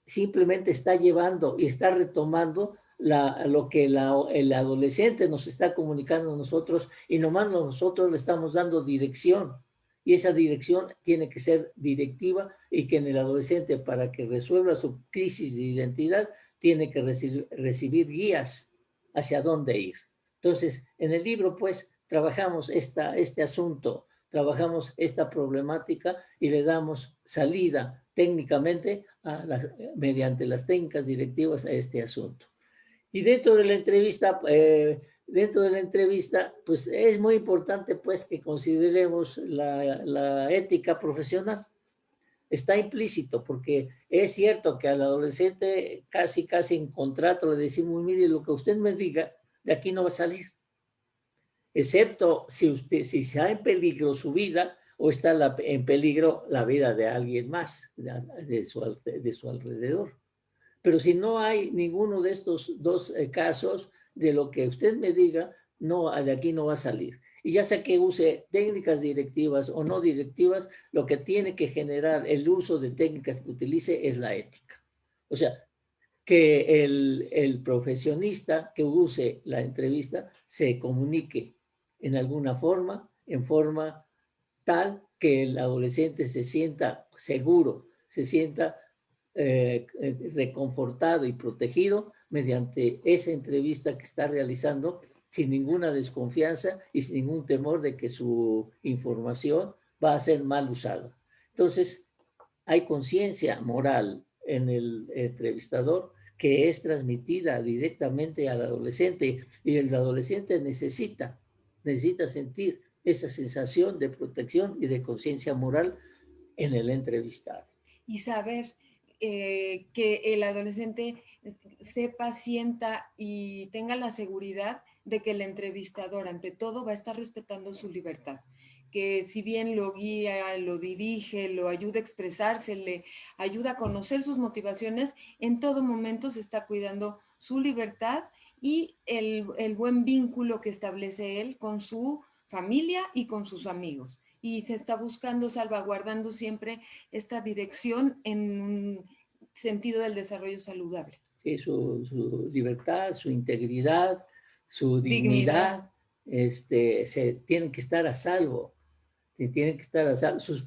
simplemente está llevando y está retomando lo que el adolescente nos está comunicando a nosotros, y nomás nosotros le estamos dando dirección, y esa dirección tiene que ser directiva, y que en el adolescente, para que resuelva su crisis de identidad, tiene que recibir guías hacia dónde ir. Entonces, en el libro pues trabajamos este asunto, trabajamos esta problemática y le damos salida técnicamente mediante las técnicas directivas a este asunto. Y dentro de la entrevista, pues es muy importante pues que consideremos la ética profesional. Está implícito, porque es cierto que al adolescente casi en contrato le decimos, mire, lo que usted me diga, de aquí no va a salir, excepto si está en peligro su vida o está en peligro la vida de alguien más de su alrededor. Pero si no hay ninguno de estos dos casos, de lo que usted me diga, no, de aquí no va a salir. Y ya sea que use técnicas directivas o no directivas, lo que tiene que generar el uso de técnicas que utilice es la ética. O sea, que el profesionista que use la entrevista se comunique en alguna forma, en forma tal que el adolescente se sienta seguro, se sienta reconfortado y protegido mediante esa entrevista que está realizando, sin ninguna desconfianza y sin ningún temor de que su información va a ser mal usada. Entonces, hay conciencia moral en el entrevistador que es transmitida directamente al adolescente, y el adolescente necesita sentir esa sensación de protección y de conciencia moral en el entrevistado. Y saber que el adolescente sepa, sienta y tenga la seguridad de que el entrevistador ante todo va a estar respetando su libertad, que si bien lo guía, lo dirige, lo ayuda a expresarse, le ayuda a conocer sus motivaciones, en todo momento se está cuidando su libertad y el buen vínculo que establece él con su familia y con sus amigos. Y se está buscando, salvaguardando siempre esta dirección en un sentido del desarrollo saludable. Sí, su libertad, su integridad, su dignidad, se tienen que estar a salvo. Tienen que estar a salvo. Sus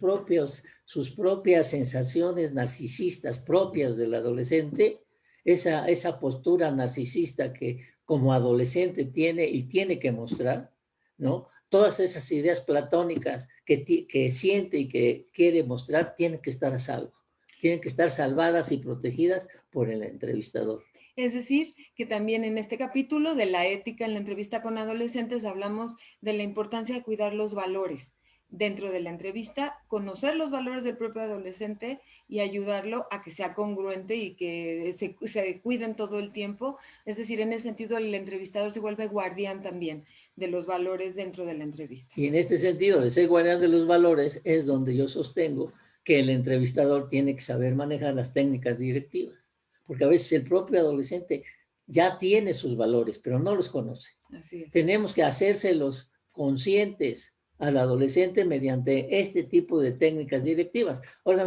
propias sensaciones narcisistas propias del adolescente, esa postura narcisista que como adolescente tiene y tiene que mostrar, ¿no? Todas esas ideas platónicas que siente y que quiere mostrar tienen que estar a salvo. Tienen que estar salvadas y protegidas por el entrevistador. Es decir, que también en este capítulo de la ética en la entrevista con adolescentes hablamos de la importancia de cuidar los valores dentro de la entrevista, conocer los valores del propio adolescente y ayudarlo a que sea congruente y que se cuiden todo el tiempo. Es decir, en ese sentido el entrevistador se vuelve guardián también de los valores dentro de la entrevista. Y en este sentido de ser guardián de los valores es donde yo sostengo que el entrevistador tiene que saber manejar las técnicas directivas, porque a veces el propio adolescente ya tiene sus valores, pero no los conoce. Así es. Tenemos que hacérselos conscientes al adolescente mediante este tipo de técnicas directivas. Ahora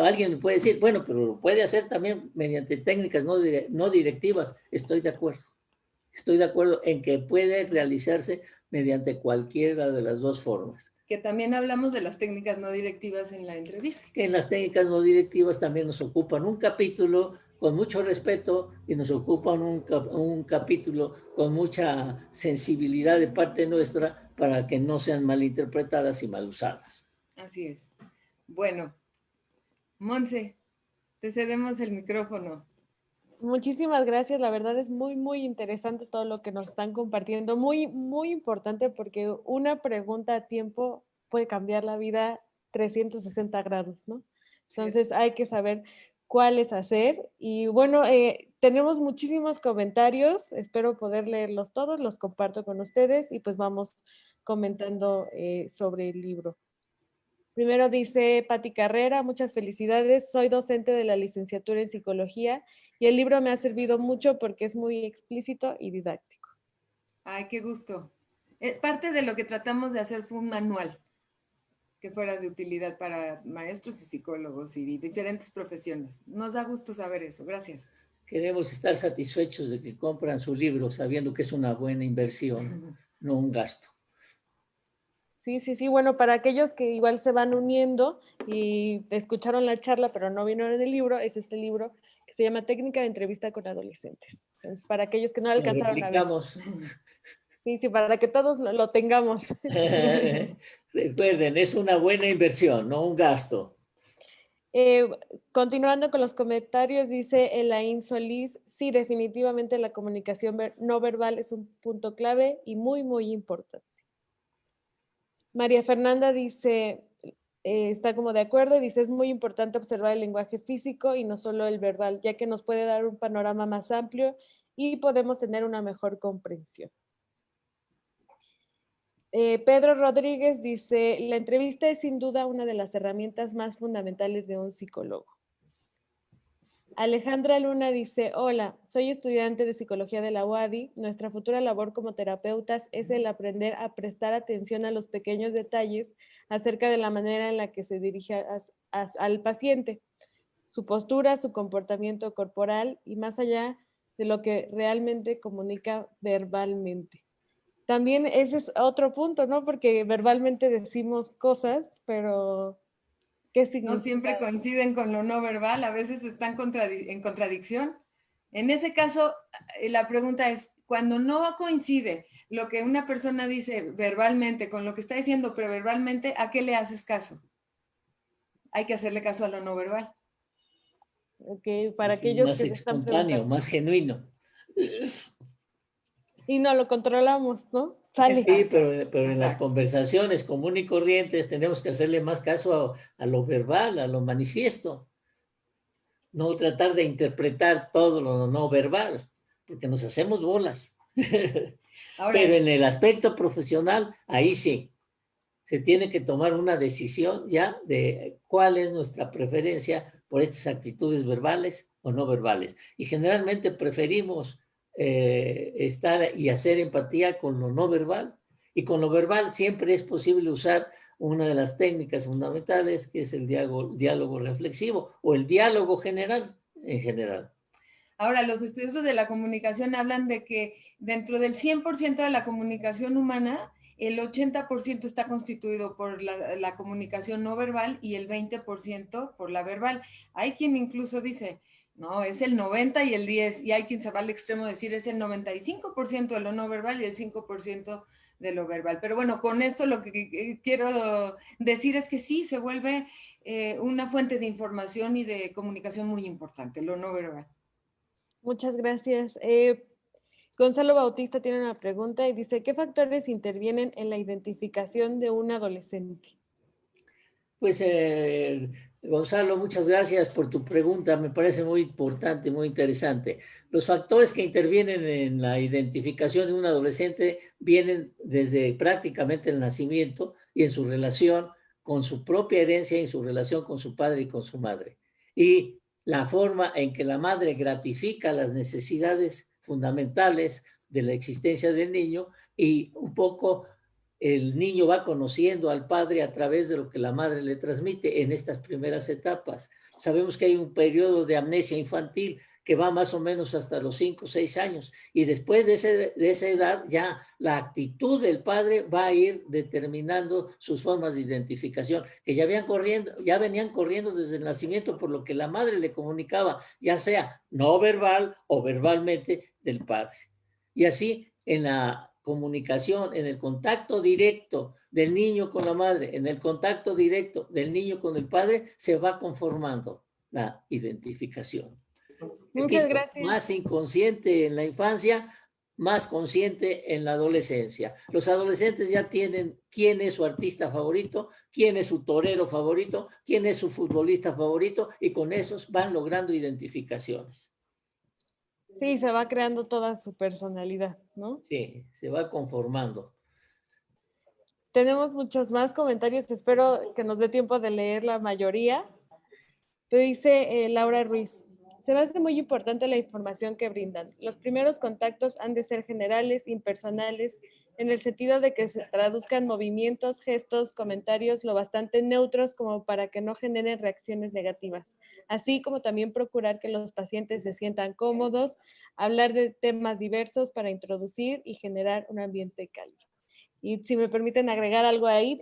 alguien me puede decir, bueno, pero lo puede hacer también mediante técnicas no directivas. Estoy de acuerdo en que puede realizarse mediante cualquiera de las dos formas. Que también hablamos de las técnicas no directivas en la entrevista. Que en las técnicas no directivas también nos ocupan un capítulo con mucho respeto y nos ocupan un capítulo con mucha sensibilidad de parte nuestra para que no sean malinterpretadas y mal usadas. Así es. Bueno, Monse, te cedemos el micrófono. Muchísimas gracias, la verdad es muy interesante todo lo que nos están compartiendo, muy importante, porque una pregunta a tiempo puede cambiar la vida 360 grados, ¿no? Entonces hay que saber cuáles hacer. Y bueno, tenemos muchísimos comentarios, espero poder leerlos todos, los comparto con ustedes y pues vamos comentando sobre el libro. Primero dice Pati Carrera, muchas felicidades, soy docente de la licenciatura en psicología y el libro me ha servido mucho porque es muy explícito y didáctico. Ay, qué gusto. Parte de lo que tratamos de hacer fue un manual que fuera de utilidad para maestros y psicólogos y diferentes profesiones. Nos da gusto saber eso. Gracias. Queremos estar satisfechos de que compran su libro sabiendo que es una buena inversión, no un gasto. Sí, sí, sí. Bueno, para aquellos que igual se van uniendo y escucharon la charla pero no vieron el libro, es este libro que se llama Técnica de entrevista con adolescentes. Entonces, para aquellos que no Lo alcanzaron a ver. replicamos. Sí, sí, para que todos lo tengamos. Recuerden, es una buena inversión, no un gasto. Continuando con los comentarios, dice Elaine Solís, sí, definitivamente la comunicación no verbal es un punto clave y muy, muy importante. María Fernanda dice, está como de acuerdo, dice, es muy importante observar el lenguaje físico y no solo el verbal, ya que nos puede dar un panorama más amplio y podemos tener una mejor comprensión. Pedro Rodríguez dice, la entrevista es sin duda una de las herramientas más fundamentales de un psicólogo. Alejandra Luna dice, hola, soy estudiante de psicología de la UADY. Nuestra futura labor como terapeutas es el aprender a prestar atención a los pequeños detalles acerca de la manera en la que se dirige al paciente, su postura, su comportamiento corporal y más allá de lo que realmente comunica verbalmente. También ese es otro punto, ¿no? Porque verbalmente decimos cosas, pero ¿qué significa? No siempre coinciden con lo no verbal, a veces están en contradicción. En ese caso, la pregunta es, cuando no coincide lo que una persona dice verbalmente con lo que está diciendo preverbalmente, ¿a qué le haces caso? Hay que hacerle caso a lo no verbal. Ok, para aquellos más que se están espontáneo, preguntando. más genuino. Y no lo controlamos, ¿no? Sale. Sí, pero en las conversaciones comunes y corrientes tenemos que hacerle más caso a lo verbal, a lo manifiesto. No tratar de interpretar todo lo no verbal, porque nos hacemos bolas. Ahora, pero en el aspecto profesional, ahí sí, se tiene que tomar una decisión ya de cuál es nuestra preferencia por estas actitudes verbales o no verbales. Y generalmente preferimos estar y hacer empatía con lo no verbal. Y con lo verbal siempre es posible usar una de las técnicas fundamentales, que es el diálogo reflexivo o el diálogo general, en general. Ahora, los estudiosos de la comunicación hablan de que dentro del 100% de la comunicación humana, el 80% está constituido por la comunicación no verbal y el 20% por la verbal. Hay quien incluso dice, no, es el 90 y el 10, y hay quien se va al extremo de decir es el 95% de lo no verbal y el 5% de lo verbal. Pero bueno, con esto lo que quiero decir es que sí, se vuelve una fuente de información y de comunicación muy importante, lo no verbal. Muchas gracias. Gonzalo Bautista tiene una pregunta y dice, ¿qué factores intervienen en la identificación de un adolescente? Pues, Gonzalo, muchas gracias por tu pregunta. Me parece muy importante, muy interesante. Los factores que intervienen en la identificación de un adolescente vienen desde prácticamente el nacimiento y en su relación con su propia herencia y en su relación con su padre y con su madre. Y la forma en que la madre gratifica las necesidades fundamentales de la existencia del niño y un poco el niño va conociendo al padre a través de lo que la madre le transmite en estas primeras etapas. Sabemos que hay un periodo de amnesia infantil que va más o menos hasta los 5 o 6 años y después de esa edad ya la actitud del padre va a ir determinando sus formas de identificación, que ya venían corriendo desde el nacimiento por lo que la madre le comunicaba, ya sea no verbal o verbalmente del padre. Y así en la comunicación, en el contacto directo del niño con la madre, en el contacto directo del niño con el padre, se va conformando la identificación. Muchas gracias. Más inconsciente en la infancia, más consciente en la adolescencia. Los adolescentes ya tienen quién es su artista favorito, quién es su torero favorito, quién es su futbolista favorito, y con esos van logrando identificaciones. Sí, se va creando toda su personalidad, ¿no? Sí, se va conformando. Tenemos muchos más comentarios, espero que nos dé tiempo de leer la mayoría. Te dice Laura Ruiz, Se me hace muy importante la información que brindan. Los primeros contactos han de ser generales, impersonales, en el sentido de que se traduzcan movimientos, gestos, comentarios lo bastante neutros como para que no generen reacciones negativas. Así como también procurar que los pacientes se sientan cómodos, hablar de temas diversos para introducir y generar un ambiente cálido. Y si me permiten agregar algo ahí,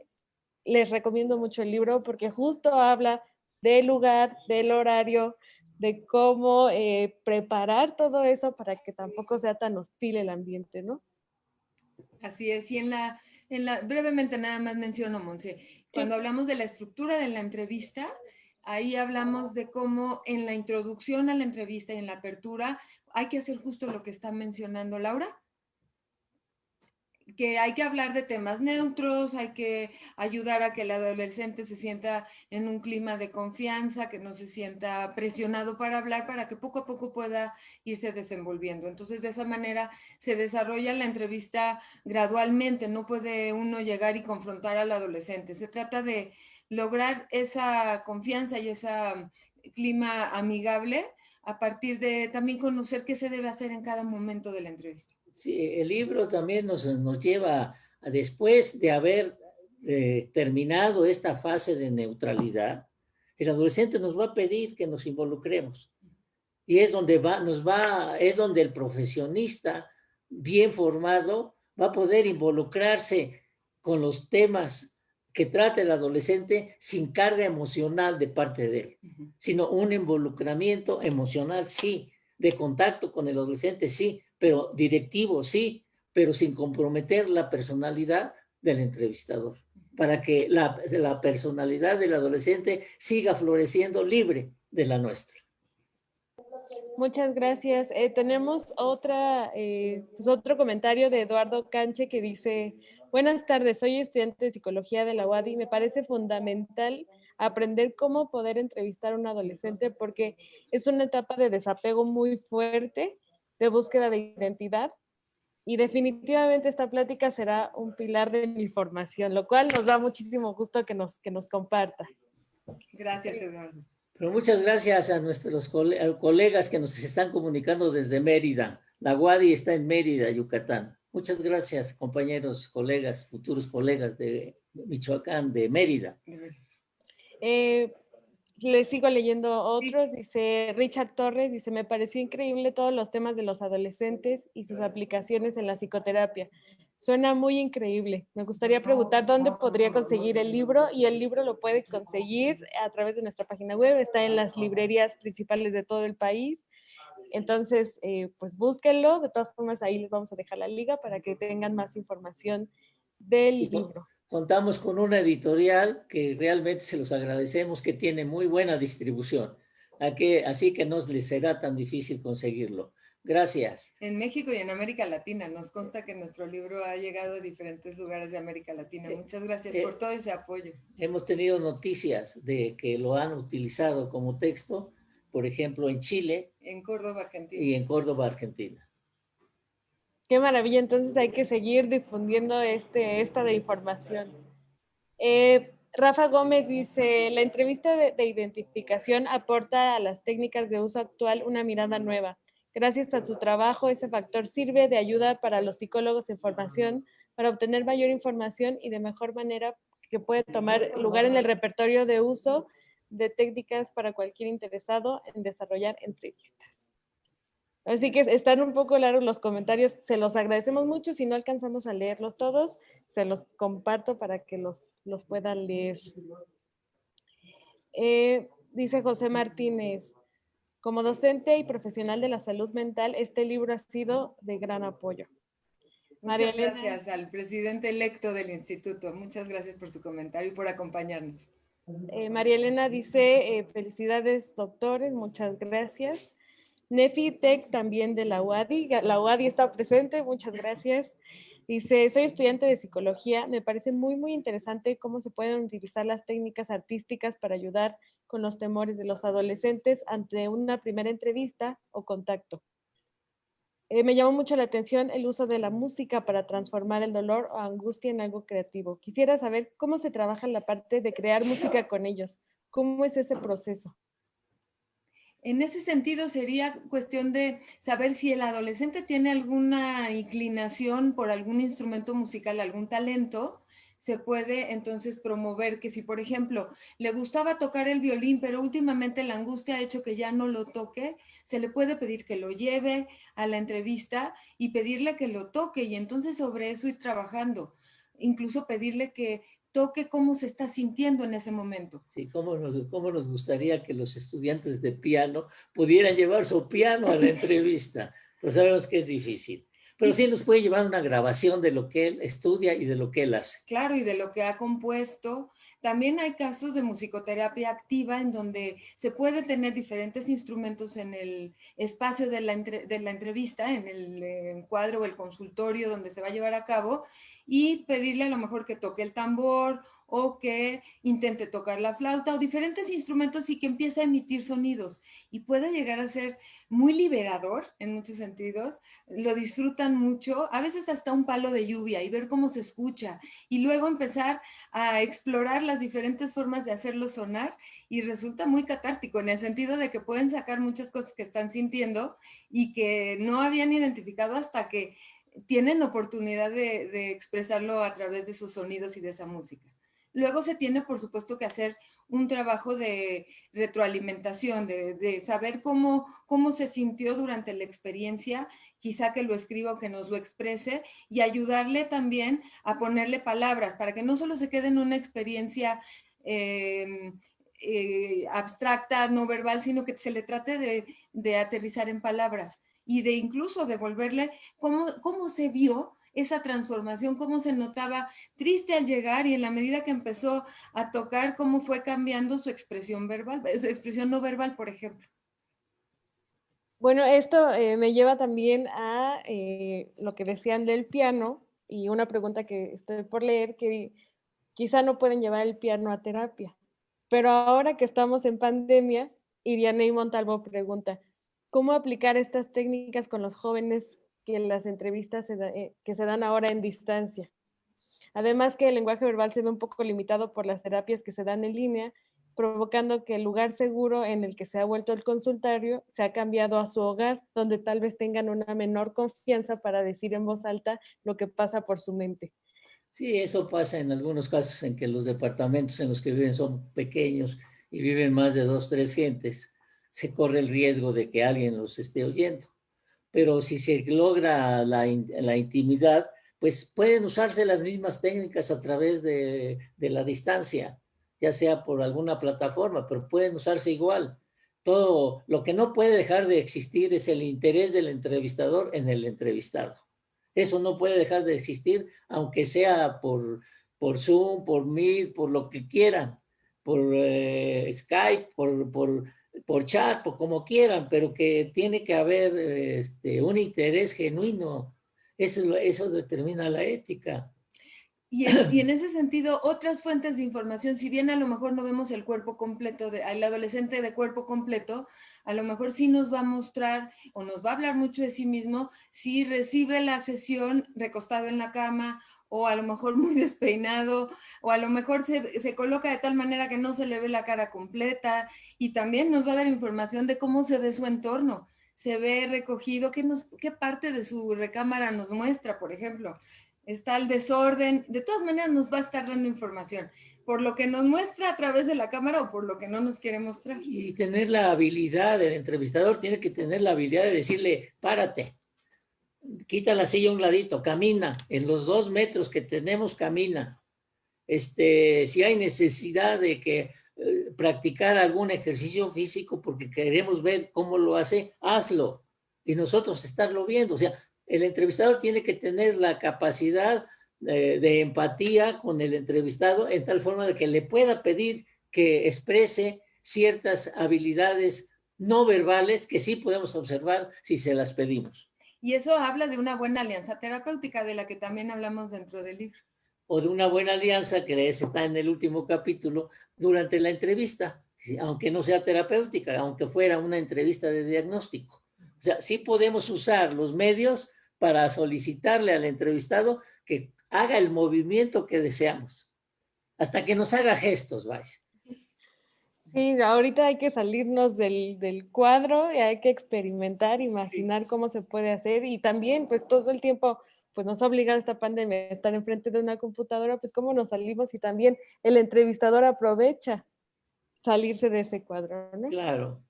les recomiendo mucho el libro porque justo habla del lugar, del horario, de cómo preparar todo eso para que tampoco sea tan hostil el ambiente, ¿no? Así es, y brevemente nada más menciono, Monse, cuando hablamos de la estructura de la entrevista, ahí hablamos de cómo en la introducción a la entrevista y en la apertura hay que hacer justo lo que está mencionando Laura, que hay que hablar de temas neutros, hay que ayudar a que el adolescente se sienta en un clima de confianza, que no se sienta presionado para hablar, para que poco a poco pueda irse desenvolviendo. Entonces, de esa manera se desarrolla la entrevista gradualmente, no puede uno llegar y confrontar al adolescente. Se trata de lograr esa confianza y ese clima amigable a partir de también conocer qué se debe hacer en cada momento de la entrevista. Sí, el libro también nos lleva a, después de haber terminado esta fase de neutralidad, el adolescente nos va a pedir que nos involucremos. Y es donde es donde el profesionista bien formado va a poder involucrarse con los temas que trata el adolescente sin carga emocional de parte de él, sino un involucramiento emocional, sí, de contacto con el adolescente, sí, pero directivo, sí, pero sin comprometer la personalidad del entrevistador, para que la personalidad del adolescente siga floreciendo libre de la nuestra. Muchas gracias. Tenemos otro comentario de Eduardo Canche que dice: buenas tardes, soy estudiante de psicología de la UADY y me parece fundamental aprender cómo poder entrevistar a un adolescente porque es una etapa de desapego muy fuerte, de búsqueda de identidad, y definitivamente esta plática será un pilar de mi formación, lo cual nos da muchísimo gusto que nos comparta. Gracias, Eduardo. Pero muchas gracias a nuestros colegas que nos están comunicando desde Mérida. La UADY está en Mérida, Yucatán. Muchas gracias, compañeros, colegas, futuros colegas de Michoacán, de Mérida. Les sigo leyendo otros. Dice Richard Torres, dice: me pareció increíble todos los temas de los adolescentes y sus aplicaciones en la psicoterapia. Suena muy increíble. Me gustaría preguntar dónde podría conseguir el libro, y el libro lo puede conseguir a través de nuestra página web, está en las librerías principales de todo el país. Entonces, pues búsquenlo. De todas formas, ahí les vamos a dejar la liga para que tengan más información del libro. Contamos con una editorial que realmente se los agradecemos, que tiene muy buena distribución, así que no les será tan difícil conseguirlo. Gracias. En México y en América Latina, nos consta que nuestro libro ha llegado a diferentes lugares de América Latina. Muchas gracias por todo ese apoyo. Hemos tenido noticias de que lo han utilizado como texto, por ejemplo, en Chile. En Córdoba, Argentina. Y en Córdoba, Argentina. Qué maravilla, entonces hay que seguir difundiendo esta de información. Rafa Gómez dice: la entrevista de identificación aporta a las técnicas de uso actual una mirada nueva. Gracias a su trabajo, ese factor sirve de ayuda para los psicólogos en formación para obtener mayor información y de mejor manera que puede tomar lugar en el repertorio de uso de técnicas para cualquier interesado en desarrollar entrevistas. Así que están un poco largos los comentarios, se los agradecemos mucho. Si no alcanzamos a leerlos todos, se los comparto para que los puedan leer. Dice José Martínez: como docente y profesional de la salud mental, este libro ha sido de gran apoyo. Muchas gracias al presidente electo del instituto. Muchas gracias por su comentario y por acompañarnos. María Elena dice: felicidades, doctores, muchas gracias. Nefi Tech, también de la UADY. La UADY está presente, muchas gracias. Dice: soy estudiante de psicología, me parece muy, muy interesante cómo se pueden utilizar las técnicas artísticas para ayudar con los temores de los adolescentes ante una primera entrevista o contacto. Me llamó mucho la atención el uso de la música para transformar el dolor o angustia en algo creativo. Quisiera saber cómo se trabaja en la parte de crear música con ellos. ¿Cómo es ese proceso? En ese sentido sería cuestión de saber si el adolescente tiene alguna inclinación por algún instrumento musical, algún talento. Se puede entonces promover que si, por ejemplo, le gustaba tocar el violín, pero últimamente la angustia ha hecho que ya no lo toque, se le puede pedir que lo lleve a la entrevista y pedirle que lo toque y entonces sobre eso ir trabajando. Incluso pedirle que toque cómo se está sintiendo en ese momento. Sí, cómo nos gustaría que los estudiantes de piano pudieran llevar su piano a la entrevista, pero sabemos que es difícil. Pero sí nos puede llevar una grabación de lo que él estudia y de lo que él hace. Claro, y de lo que ha compuesto. También hay casos de musicoterapia activa en donde se puede tener diferentes instrumentos en el espacio de la entrevista, en el encuadre o el consultorio donde se va a llevar a cabo, y pedirle a lo mejor que toque el tambor o que intente tocar la flauta o diferentes instrumentos y que empiece a emitir sonidos. Y puede llegar a ser muy liberador en muchos sentidos, lo disfrutan mucho, a veces hasta un palo de lluvia y ver cómo se escucha y luego empezar a explorar las diferentes formas de hacerlo sonar y resulta muy catártico en el sentido de que pueden sacar muchas cosas que están sintiendo y que no habían identificado hasta que tienen oportunidad de expresarlo a través de esos sonidos y de esa música. Luego se tiene, por supuesto, que hacer un trabajo de retroalimentación, de saber cómo se sintió durante la experiencia, quizá que lo escriba o que nos lo exprese, y ayudarle también a ponerle palabras para que no solo se quede en una experiencia abstracta, no verbal, sino que se le trate de aterrizar en palabras y de incluso devolverle cómo se vio esa transformación, cómo se notaba triste al llegar y en la medida que empezó a tocar, cómo fue cambiando su expresión verbal, su expresión no verbal, por ejemplo. Bueno, esto me lleva también a lo que decían del piano y una pregunta que estoy por leer, que quizá no pueden llevar el piano a terapia, pero ahora que estamos en pandemia, Irianey Montalvo pregunta, ¿cómo aplicar estas técnicas con los jóvenes que las entrevistas que se dan ahora en distancia? Además que el lenguaje verbal se ve un poco limitado por las terapias que se dan en línea, provocando que el lugar seguro en el que se ha vuelto el consultorio se ha cambiado a su hogar, donde tal vez tengan una menor confianza para decir en voz alta lo que pasa por su mente. Sí, eso pasa en algunos casos en que los departamentos en los que viven son pequeños y viven más de 2, 3 gentes. Se corre el riesgo de que alguien los esté oyendo. Pero si se logra la intimidad, pues pueden usarse las mismas técnicas a través de la distancia, ya sea por alguna plataforma, pero pueden usarse igual. Todo lo que no puede dejar de existir es el interés del entrevistador en el entrevistado. Eso no puede dejar de existir, aunque sea por Zoom, por Meet, por lo que quieran, por Skype, por chat, por como quieran, pero que tiene que haber un interés genuino. Eso determina la ética. Y en ese sentido, otras fuentes de información, si bien a lo mejor no vemos el cuerpo completo, al adolescente de cuerpo completo, a lo mejor sí nos va a mostrar o nos va a hablar mucho de sí mismo si recibe la sesión recostado en la cama o a lo mejor muy despeinado, o a lo mejor se coloca de tal manera que no se le ve la cara completa, y también nos va a dar información de cómo se ve su entorno. Se ve recogido, qué parte de su recámara nos muestra, por ejemplo. Está el desorden, de todas maneras nos va a estar dando información, por lo que nos muestra a través de la cámara o por lo que no nos quiere mostrar. Y tener la habilidad, el entrevistador tiene que tener la habilidad de decirle, párate, quita la silla a un ladito, camina, en los 2 metros que tenemos, camina. Si hay necesidad de que practicar algún ejercicio físico porque queremos ver cómo lo hace, hazlo. Y nosotros estarlo viendo. O sea, el entrevistador tiene que tener la capacidad de empatía con el entrevistado en tal forma de que le pueda pedir que exprese ciertas habilidades no verbales que sí podemos observar si se las pedimos. Y eso habla de una buena alianza terapéutica de la que también hablamos dentro del libro. O de una buena alianza que está en el último capítulo durante la entrevista, aunque no sea terapéutica, aunque fuera una entrevista de diagnóstico. O sea, sí podemos usar los medios para solicitarle al entrevistado que haga el movimiento que deseamos, hasta que nos haga gestos, vaya. Sí, ahorita hay que salirnos del cuadro y hay que experimentar, imaginar cómo se puede hacer y también pues todo el tiempo pues nos ha obligado esta pandemia a estar enfrente de una computadora, pues cómo nos salimos y también el entrevistador aprovecha salirse de ese cuadro, ¿no? Claro.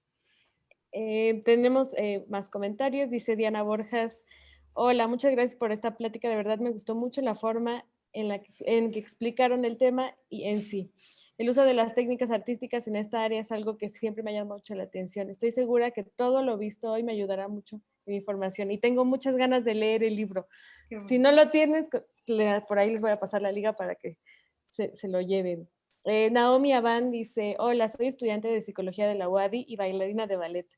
Tenemos más comentarios, dice Diana Borjas. Hola, muchas gracias por esta plática, de verdad me gustó mucho la forma en que explicaron el tema y en sí. El uso de las técnicas artísticas en esta área es algo que siempre me ha llamado mucho la atención. Estoy segura que todo lo visto hoy me ayudará mucho en mi formación y tengo muchas ganas de leer el libro. Si no lo tienes, por ahí les voy a pasar la liga para que se lo lleven. Naomi Abán dice, hola, soy estudiante de psicología de la UADY y bailarina de ballet.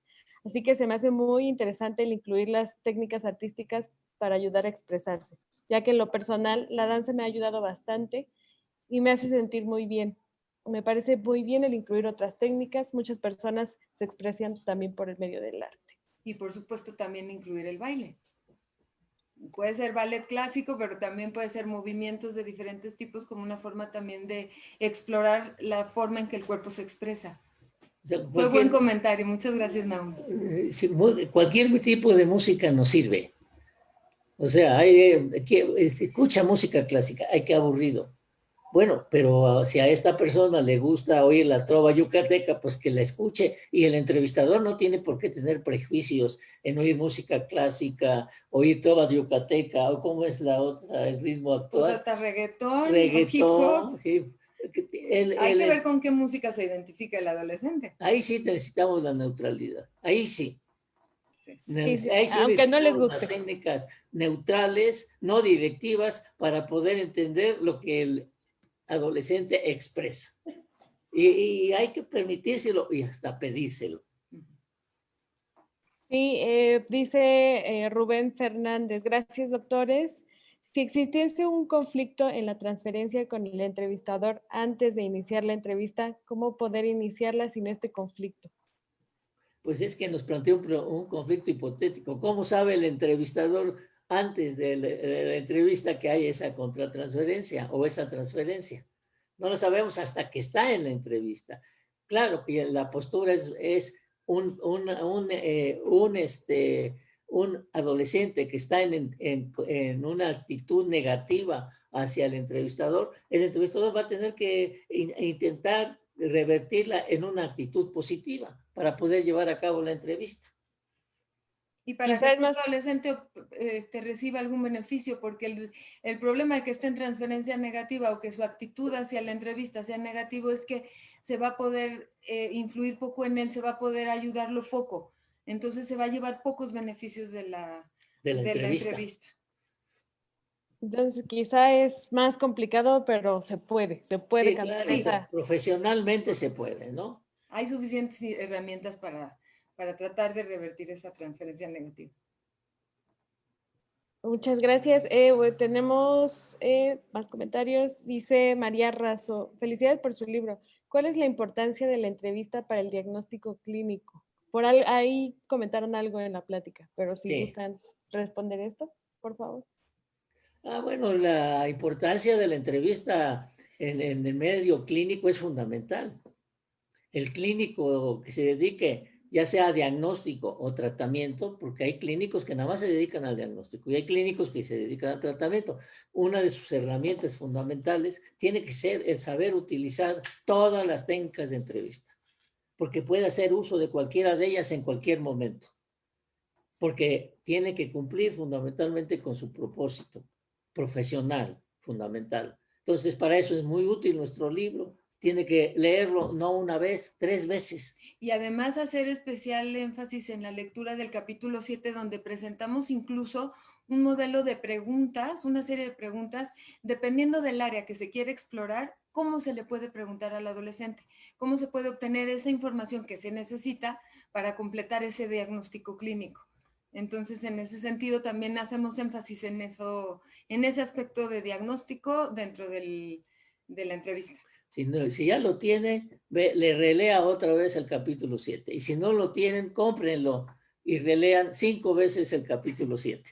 Así que se me hace muy interesante el incluir las técnicas artísticas para ayudar a expresarse, ya que en lo personal la danza me ha ayudado bastante y me hace sentir muy bien. Me parece muy bien el incluir otras técnicas. Muchas personas se expresan también por el medio del arte. Y por supuesto también incluir el baile. Puede ser ballet clásico, pero también puede ser movimientos de diferentes tipos como una forma también de explorar la forma en que el cuerpo se expresa. O sea, Fue buen comentario. Muchas gracias, Naomi. Cualquier tipo de música nos sirve. O sea, escucha música clásica, ay, qué aburrido. Bueno, pero si a esta persona le gusta oír la trova yucateca, pues que la escuche. Y el entrevistador no tiene por qué tener prejuicios en oír música clásica, oír trova yucateca, o cómo es la otra, el ritmo actual. Pues hasta reggaetón, reggaetón, hip hop. Hay que ver con qué música se identifica el adolescente. Ahí sí necesitamos la neutralidad, ahí sí. Sí, Ahí sí aunque no les guste. las técnicas neutrales, no directivas, para poder entender lo que el adolescente expresa. Y hay que permitírselo y hasta pedírselo. Sí, dice Rubén Fernández, gracias doctores. Si existiese un conflicto en la transferencia con el entrevistador antes de iniciar la entrevista, ¿cómo poder iniciarla sin este conflicto? Pues es que nos plantea un conflicto hipotético. ¿Cómo sabe el entrevistador antes de la entrevista que hay esa contratransferencia o esa transferencia? No lo sabemos hasta que está en la entrevista. Claro que la postura es un adolescente que está en una actitud negativa hacia el entrevistador va a tener que intentar revertirla en una actitud positiva para poder llevar a cabo la entrevista. Y para que el adolescente reciba algún beneficio, porque el problema de que esté en transferencia negativa o que su actitud hacia la entrevista sea negativo es que se va a poder influir poco en él, se va a poder ayudarlo poco. Entonces se va a llevar pocos beneficios de la entrevista. Entonces quizá es más complicado, pero se puede Sí, claro, profesionalmente se puede, ¿no? Hay suficientes herramientas para tratar de revertir esa transferencia negativa. Muchas gracias. Tenemos más comentarios. Dice María Razo, felicidades por su libro. ¿Cuál es la importancia de la entrevista para el diagnóstico clínico? Por ahí comentaron algo en la plática, pero si gustan responder esto, por favor. Bueno, la importancia de la entrevista en el medio clínico es fundamental. El clínico que se dedique ya sea a diagnóstico o tratamiento, porque hay clínicos que nada más se dedican al diagnóstico y hay clínicos que se dedican al tratamiento. Una de sus herramientas fundamentales tiene que ser el saber utilizar todas las técnicas de entrevista, porque puede hacer uso de cualquiera de ellas en cualquier momento, porque tiene que cumplir fundamentalmente con su propósito profesional fundamental. Entonces, para eso es muy útil nuestro libro. Tiene que leerlo no una vez, 3 veces. Y además hacer especial énfasis en la lectura del capítulo 7, donde presentamos incluso un modelo de preguntas, una serie de preguntas, dependiendo del área que se quiere explorar, cómo se le puede preguntar al adolescente, cómo se puede obtener esa información que se necesita para completar ese diagnóstico clínico. Entonces, en ese sentido, también hacemos énfasis en eso, en ese aspecto de diagnóstico dentro de la entrevista. Si ya lo tiene, le relea otra vez el capítulo 7. Y si no lo tienen, cómprenlo y relean 5 veces el capítulo 7.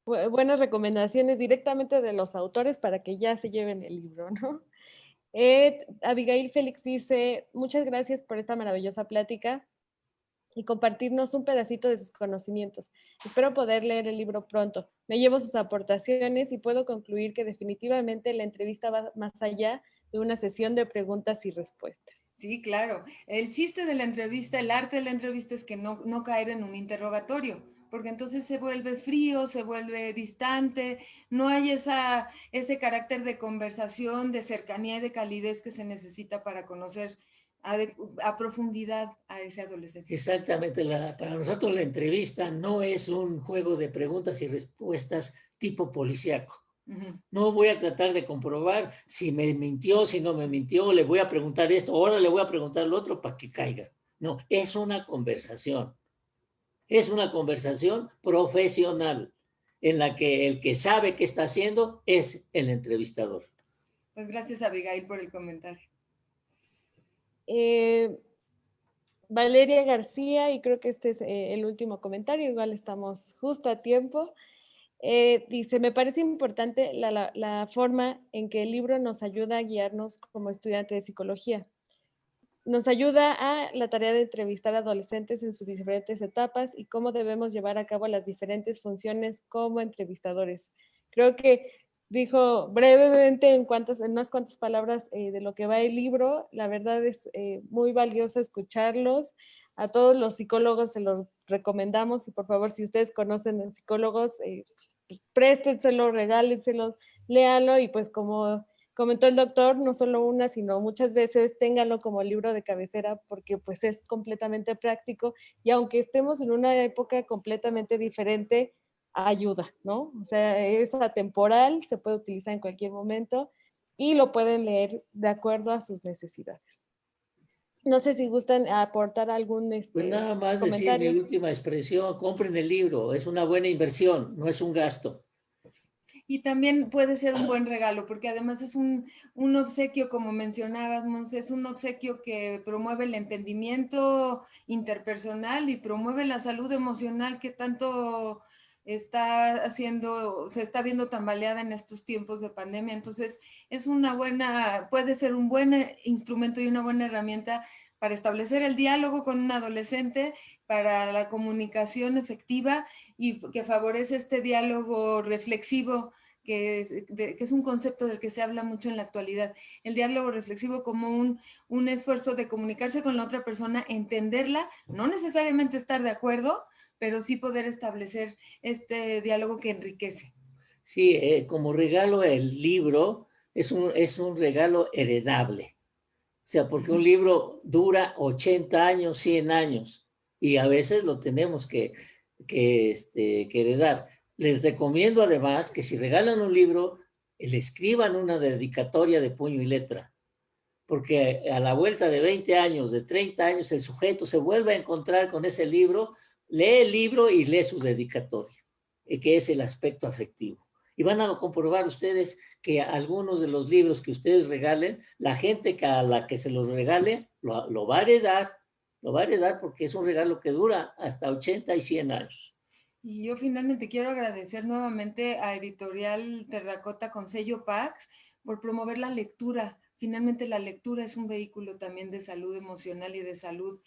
Buenas recomendaciones directamente de los autores para que ya se lleven el libro, ¿no? Abigail Félix dice, muchas gracias por esta maravillosa plática y compartirnos un pedacito de sus conocimientos. Espero poder leer el libro pronto. Me llevo sus aportaciones y puedo concluir que definitivamente la entrevista va más allá de una sesión de preguntas y respuestas. Sí, claro. El chiste de la entrevista, el arte de la entrevista es que no caer en un interrogatorio, porque entonces se vuelve frío, se vuelve distante, no hay ese carácter de conversación, de cercanía y de calidez que se necesita para conocer a profundidad a ese adolescente. Exactamente, para nosotros la entrevista no es un juego de preguntas y respuestas tipo policíaco. No voy a tratar de comprobar si me mintió, si no me mintió, le voy a preguntar esto, ahora le voy a preguntar lo otro para que caiga. No, es una conversación. Es una conversación profesional en la que el que sabe qué está haciendo es el entrevistador. Pues gracias, Abigail, por el comentario. Valeria García, y creo que este es el último comentario, igual estamos justo a tiempo. Dice, me parece importante la forma en que el libro nos ayuda a guiarnos como estudiante de psicología. Nos ayuda a la tarea de entrevistar a adolescentes en sus diferentes etapas y cómo debemos llevar a cabo las diferentes funciones como entrevistadores. Creo que dijo brevemente en unas cuantas palabras de lo que va el libro. La verdad es muy valioso escucharlos. A todos los psicólogos se los recomendamos y por favor, si ustedes conocen a psicólogos, préstenselo, regálenselo, léanlo y pues como comentó el doctor, no solo una, sino muchas veces ténganlo como libro de cabecera porque pues es completamente práctico y aunque estemos en una época completamente diferente, ayuda, ¿no? O sea, es atemporal, se puede utilizar en cualquier momento y lo pueden leer de acuerdo a sus necesidades. No sé si gustan aportar algún pues nada más comentario. decir mi última expresión, compren el libro, es una buena inversión, no es un gasto. Y también puede ser un buen regalo, porque además es un obsequio, como mencionábamos, es un obsequio que promueve el entendimiento interpersonal y promueve la salud emocional que tanto se está viendo tambaleada en estos tiempos de pandemia. Entonces, puede ser un buen instrumento y una buena herramienta para establecer el diálogo con un adolescente, para la comunicación efectiva y que favorece este diálogo reflexivo, que es un concepto del que se habla mucho en la actualidad. El diálogo reflexivo como un esfuerzo de comunicarse con la otra persona, entenderla, no necesariamente estar de acuerdo, pero sí poder establecer este diálogo que enriquece. Sí, como regalo el libro es un regalo heredable. O sea, porque un libro dura 80 años, 100 años, y a veces lo tenemos que heredar. Les recomiendo además que si regalan un libro, le escriban una dedicatoria de puño y letra, porque a la vuelta de 20 años, de 30 años, el sujeto se vuelve a encontrar con ese libro, lee el libro y lee su dedicatoria, que es el aspecto afectivo. Y van a comprobar ustedes que algunos de los libros que ustedes regalen, la gente a la que se los regale lo va a heredar porque es un regalo que dura hasta 80 y 100 años. Y yo finalmente quiero agradecer nuevamente a Editorial Terracota con sello Pax por promover la lectura. Finalmente la lectura es un vehículo también de salud emocional y de salud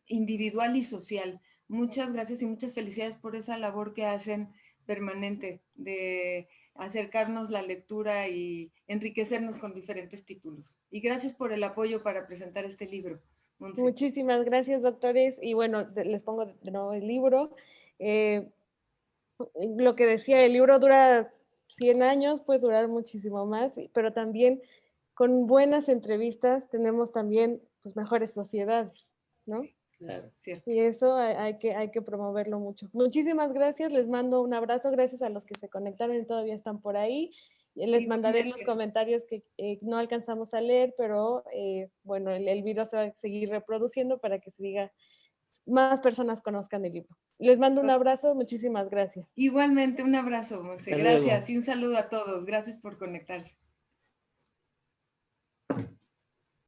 individual y social. Muchas gracias y muchas felicidades por esa labor que hacen permanente de acercarnos la lectura y enriquecernos con diferentes títulos. Y gracias por el apoyo para presentar este libro, Monse. Muchísimas gracias, doctores. Y bueno, les pongo de nuevo el libro. Lo que decía, el libro dura 100 años, puede durar muchísimo más, pero también con buenas entrevistas tenemos también pues, mejores sociedades, ¿no? Claro. Cierto. Y eso hay que promoverlo mucho. Muchísimas gracias, les mando un abrazo, gracias a los que se conectaron y todavía están por ahí. Les mandaré los comentarios que no alcanzamos a leer, pero bueno, el video se va a seguir reproduciendo para que se diga, más personas conozcan el libro. Les mando un abrazo, muchísimas gracias. Igualmente, un abrazo, Monse. Hasta Gracias luego. y un saludo a todos. Gracias por conectarse.